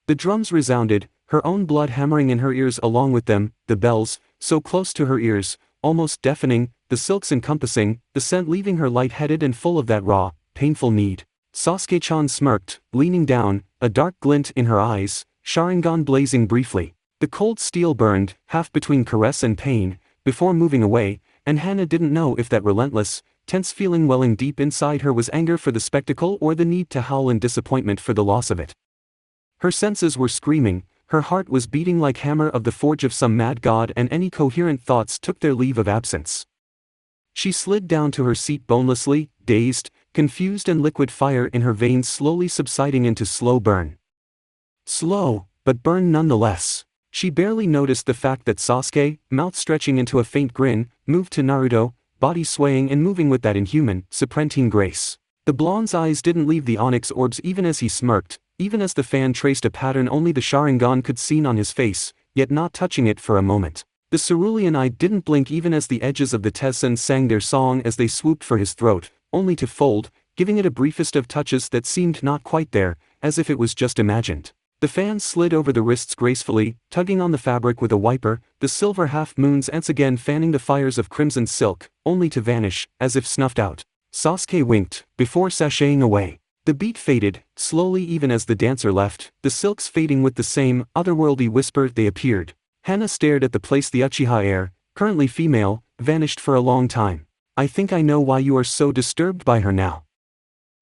The drums resounded, her own blood hammering in her ears along with them, the bells, so close to her ears, almost deafening, the silks encompassing, the scent leaving her light-headed and full of that raw, painful need. Sasuke-chan smirked, leaning down, a dark glint in her eyes, Sharingan blazing briefly. The cold steel burned, half between caress and pain, before moving away, and Hana didn't know if that relentless, tense feeling welling deep inside her was anger for the spectacle or the need to howl in disappointment for the loss of it. Her senses were screaming, her heart was beating like hammer of the forge of some mad god, and any coherent thoughts took their leave of absence. She slid down to her seat bonelessly, dazed, confused, and liquid fire in her veins slowly subsiding into slow burn. Slow, but burn nonetheless. She barely noticed the fact that Sasuke, mouth stretching into a faint grin, moved to Naruto, body swaying and moving with that inhuman, serpentine grace. The blonde's eyes didn't leave the onyx orbs even as he smirked, even as the fan traced a pattern only the Sharingan could see on his face, yet not touching it for a moment. The cerulean eye didn't blink even as the edges of the Tessin sang their song as they swooped for his throat, only to fold, giving it a briefest of touches that seemed not quite there, as if it was just imagined. The fan slid over the wrists gracefully, tugging on the fabric with a wiper, the silver half-moons once again fanning the fires of crimson silk, only to vanish, as if snuffed out. Sasuke winked, before sashaying away. The beat faded, slowly even as the dancer left, the silks fading with the same, otherworldly whisper. They appeared. Hana stared at the place the Uchiha heir, currently female, vanished for a long time. I think I know why you are so disturbed by her now.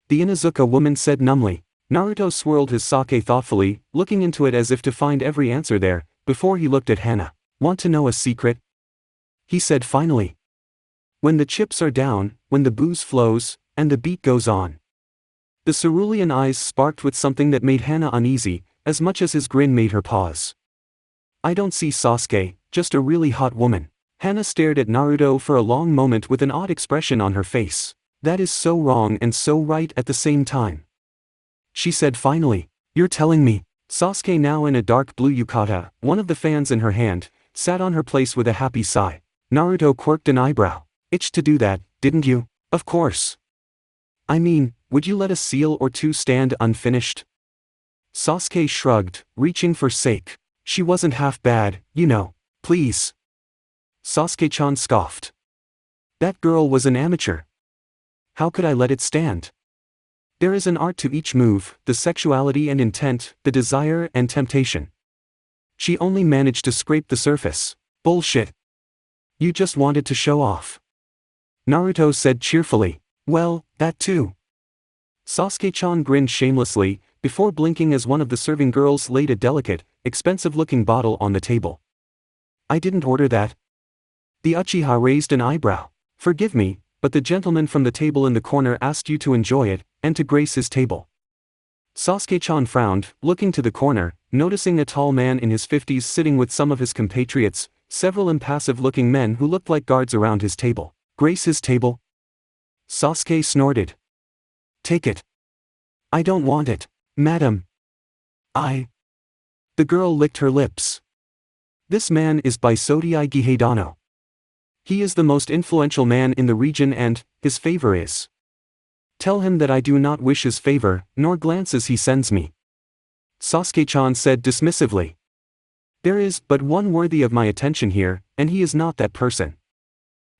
The Inuzuka woman said numbly. Naruto swirled his sake thoughtfully, looking into it as if to find every answer there, before he looked at Hana. Want to know a secret? He said finally. When the chips are down, when the booze flows, and the beat goes on. The cerulean eyes sparked with something that made Hana uneasy, as much as his grin made her pause. I don't see Sasuke, just a really hot woman. Hana stared at Naruto for a long moment with an odd expression on her face. That is so wrong and so right at the same time. She said finally, you're telling me. Sasuke, now in a dark blue yukata, one of the fans in her hand, sat on her place with a happy sigh. Naruto quirked an eyebrow. Itched to do that, didn't you? Of course. I mean, would you let a seal or two stand unfinished? Sasuke shrugged, reaching for sake. She wasn't half bad, you know. Please. Sasuke-chan scoffed. That girl was an amateur. How could I let it stand? There is an art to each move, the sexuality and intent, the desire and temptation. She only managed to scrape the surface. Bullshit. You just wanted to show off. Naruto said cheerfully. Well, that too. Sasuke-chan grinned shamelessly, before blinking as one of the serving girls laid a delicate, expensive-looking bottle on the table. I didn't order that. The Uchiha raised an eyebrow. Forgive me, but the gentleman from the table in the corner asked you to enjoy it, and to grace his table. Sasuke-chan frowned, looking to the corner, noticing a tall man in his 50s sitting with some of his compatriots, several impassive-looking men who looked like guards around his table. Grace his table? Sasuke snorted. Take it. I don't want it, madam. The girl licked her lips. This man is Baisodii Gihedano. He is the most influential man in the region and, his favor is. Tell him that I do not wish his favor, nor glances he sends me. Sasuke-chan said dismissively. There is but one worthy of my attention here, and he is not that person.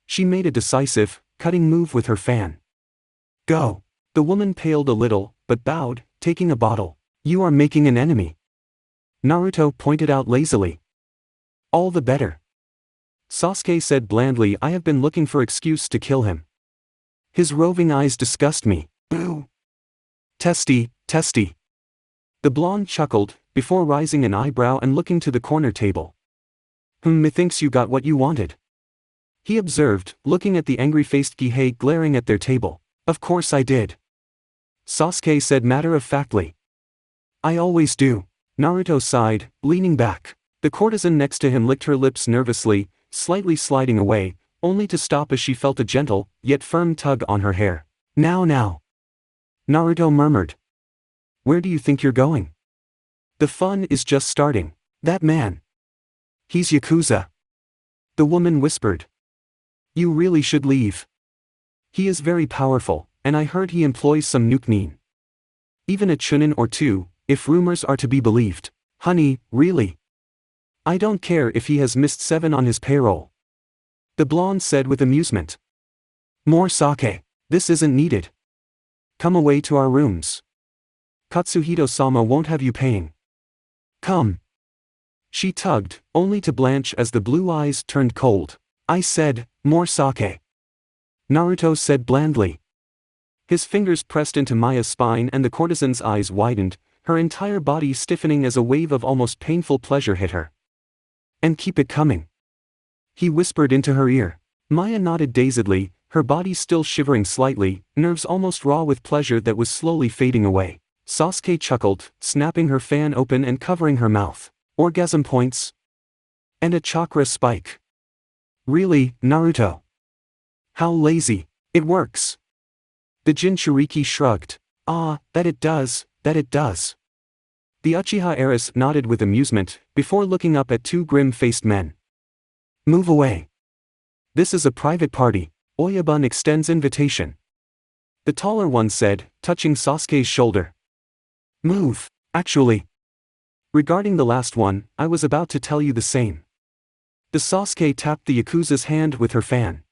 She made a decisive, cutting move with her fan. Go. The woman paled a little, but bowed, taking a bottle. You are making an enemy. Naruto pointed out lazily. All the better. Sasuke said blandly, I have been looking for excuse to kill him. His roving eyes disgust me. Boo. Testy, testy. The blonde chuckled, before raising an eyebrow and looking to the corner table. Methinks you got what you wanted. He observed, looking at the angry-faced Gihei glaring at their table. Of course I did. Sasuke said matter-of-factly. I always do. Naruto sighed, leaning back. The courtesan next to him licked her lips nervously, slightly sliding away, only to stop as she felt a gentle, yet firm tug on her hair. Now. Naruto murmured. Where do you think you're going? The fun is just starting. That man. He's Yakuza. The woman whispered. You really should leave. He is very powerful, and I heard he employs some nukenin. Even a chunin or two, if rumors are to be believed. Honey, really? I don't care if he has missed 7 on his payroll. The blonde said with amusement. More sake. This isn't needed. Come away to our rooms. Katsuhito-sama won't have you paying. Come. She tugged, only to blanch as the blue eyes turned cold. I said, more sake. Naruto said blandly. His fingers pressed into Maya's spine and the courtesan's eyes widened, her entire body stiffening as a wave of almost painful pleasure hit her. And keep it coming. He whispered into her ear. Maya nodded dazedly, her body still shivering slightly, nerves almost raw with pleasure that was slowly fading away. Sasuke chuckled, snapping her fan open and covering her mouth. Orgasm points? And a chakra spike. Really, Naruto? How lazy. It works. The Jinchuriki shrugged. Ah, that it does. The Uchiha heiress nodded with amusement, before looking up at 2 grim-faced men. Move away. This is a private party. Oyabun extends invitation. The taller one said, touching Sasuke's shoulder. Move. Actually. Regarding the last one, I was about to tell you the same. The Sasuke tapped the Yakuza's hand with her fan.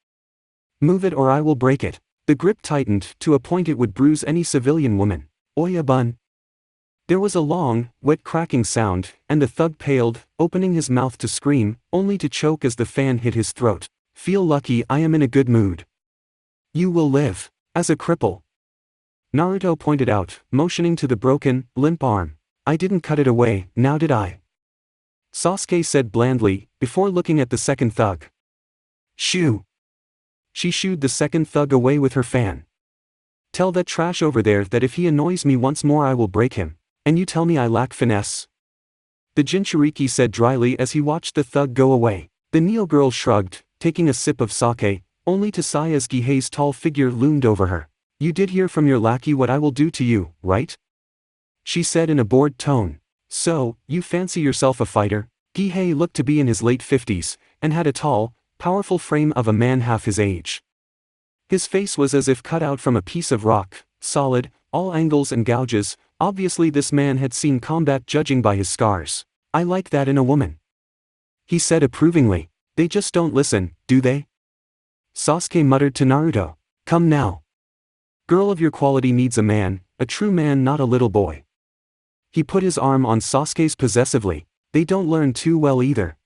Move it or I will break it. The grip tightened, to a point it would bruise any civilian woman. Oyabun. There was a long, wet cracking sound, and the thug paled, opening his mouth to scream, only to choke as the fan hit his throat. Feel lucky I am in a good mood. You will live. As a cripple. Naruto pointed out, motioning to the broken, limp arm. I didn't cut it away, now did I? Sasuke said blandly, before looking at the second thug. Shoo! She shooed the second thug away with her fan. Tell that trash over there that if he annoys me once more I will break him. And you tell me I lack finesse? The Jinchuriki said dryly as he watched the thug go away. The Neo girl shrugged, taking a sip of sake, only to sigh as Gihei's tall figure loomed over her. You did hear from your lackey what I will do to you, right? She said in a bored tone. So, you fancy yourself a fighter? Gihei looked to be in his late 50s, and had a tall, powerful frame of a man half his age. His face was as if cut out from a piece of rock, solid, all angles and gouges. Obviously this man had seen combat judging by his scars. I like that in a woman. He said approvingly. They just don't listen, do they? Sasuke muttered to Naruto. Come now. Girl of your quality needs a man, a true man, not a little boy. He put his arm on Sasuke's possessively. They don't learn too well either.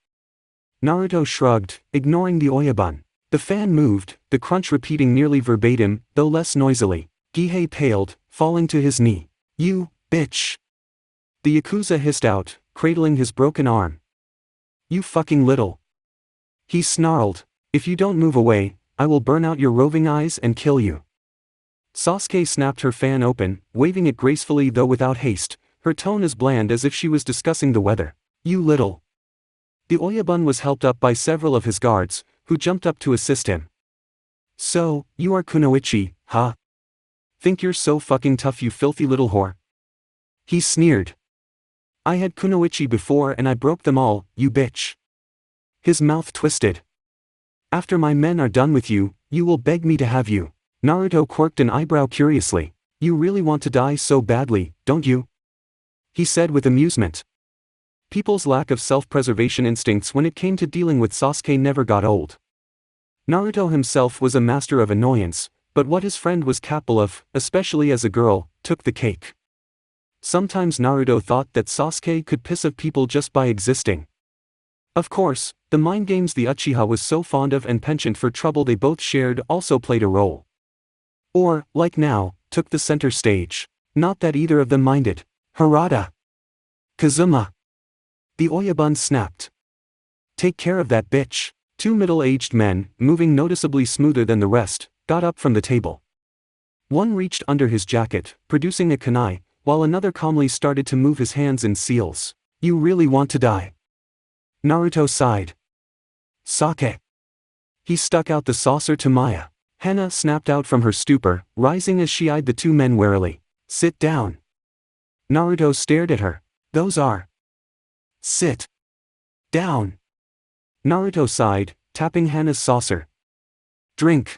Naruto shrugged, ignoring the oyabun. The fan moved, the crunch repeating nearly verbatim, though less noisily. Gihei paled, falling to his knee. You, bitch. The Yakuza hissed out, cradling his broken arm. You fucking little. He snarled. If you don't move away, I will burn out your roving eyes and kill you. Sasuke snapped her fan open, waving it gracefully though without haste, her tone as bland as if she was discussing the weather. You little. The oyabun was helped up by several of his guards, who jumped up to assist him. So, you are Kunoichi, huh? Think you're so fucking tough, you filthy little whore? He sneered. I had Kunoichi before and I broke them all, you bitch. His mouth twisted. After my men are done with you, you will beg me to have you. Naruto quirked an eyebrow curiously. You really want to die so badly, don't you? He said with amusement. People's lack of self-preservation instincts when it came to dealing with Sasuke never got old. Naruto himself was a master of annoyance, but what his friend was capable of, especially as a girl, took the cake. Sometimes Naruto thought that Sasuke could piss off people just by existing. Of course, the mind games the Uchiha was so fond of and penchant for trouble they both shared also played a role. Or, like now, took the center stage. Not that either of them minded. Harada. Kazuma. The oyabun snapped. Take care of that bitch. Two middle-aged men, moving noticeably smoother than the rest, got up from the table. One reached under his jacket, producing a kunai, while another calmly started to move his hands in seals. You really want to die? Naruto sighed. Sake. He stuck out the saucer to Maya. Hana snapped out from her stupor, rising as she eyed the two men warily. Sit down. Naruto stared at her. Those are. Sit. Down. Naruto sighed, tapping Hana's saucer. Drink.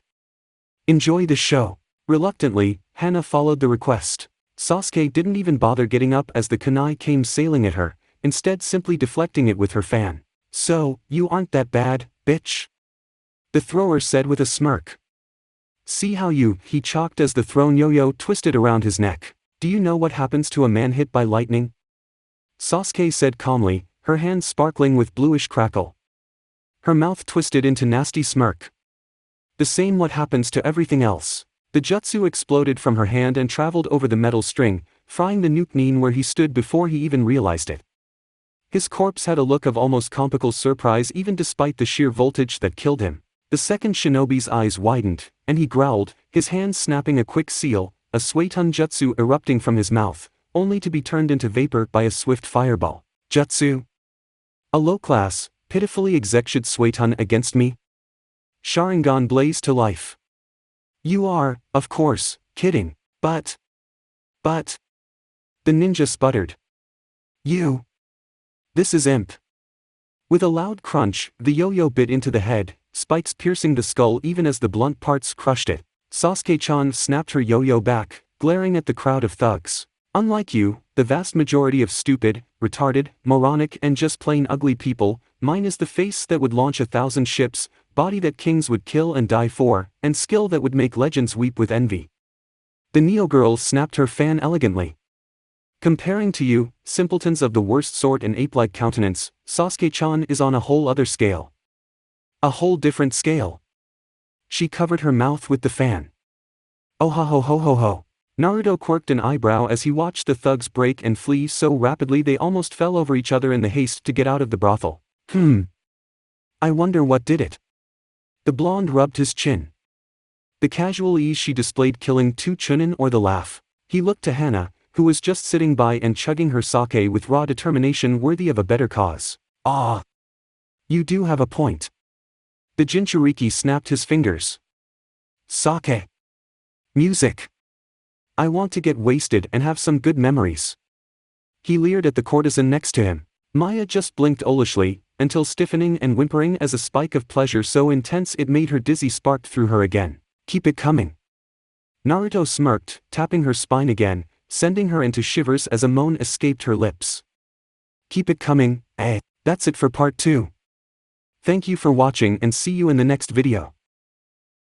Enjoy the show. Reluctantly, Hana followed the request. Sasuke didn't even bother getting up as the kunai came sailing at her, instead simply deflecting it with her fan. So, you aren't that bad, bitch? The thrower said with a smirk. See how he chalked as the thrown yo-yo twisted around his neck. Do you know what happens to a man hit by lightning? Sasuke said calmly, her hands sparkling with bluish crackle. Her mouth twisted into nasty smirk. The same what happens to everything else. The jutsu exploded from her hand and traveled over the metal string, frying the nuke where he stood before he even realized it. His corpse had a look of almost comical surprise even despite the sheer voltage that killed him. The second shinobi's eyes widened, and he growled, his hands snapping a quick seal, a Suetun jutsu erupting from his mouth, only to be turned into vapor by a swift fireball. Jutsu? A low-class, pitifully executed Suetun against me? Sharingan blazed to life. You are, of course, kidding, but... The ninja sputtered. You... This is imp. With a loud crunch, the yo-yo bit into the head, spikes piercing the skull even as the blunt parts crushed it. Sasuke-chan snapped her yo-yo back, glaring at the crowd of thugs. Unlike you, the vast majority of stupid, retarded, moronic and just plain ugly people, mine is the face that would launch 1,000 ships, body that kings would kill and die for, and skill that would make legends weep with envy. The Neo-girl snapped her fan elegantly. Comparing to you, simpletons of the worst sort and ape-like countenance, Sasuke-chan is on a whole other scale. A whole different scale. She covered her mouth with the fan. Oh ha ho ho ho ho. Naruto quirked an eyebrow as he watched the thugs break and flee so rapidly they almost fell over each other in the haste to get out of the brothel. I wonder what did it. The blonde rubbed his chin. The casual ease she displayed killing 2 Chunin or the laugh. He looked to Hana, who was just sitting by and chugging her sake with raw determination worthy of a better cause. Ah! You do have a point. The Jinchuriki snapped his fingers. Sake. Music. I want to get wasted and have some good memories. He leered at the courtesan next to him. Maya just blinked owlishly, until stiffening and whimpering as a spike of pleasure so intense it made her dizzy sparked through her again. Keep it coming. Naruto smirked, tapping her spine again, sending her into shivers as a moan escaped her lips. Keep it coming, eh? That's it for part 2. Thank you for watching and see you in the next video.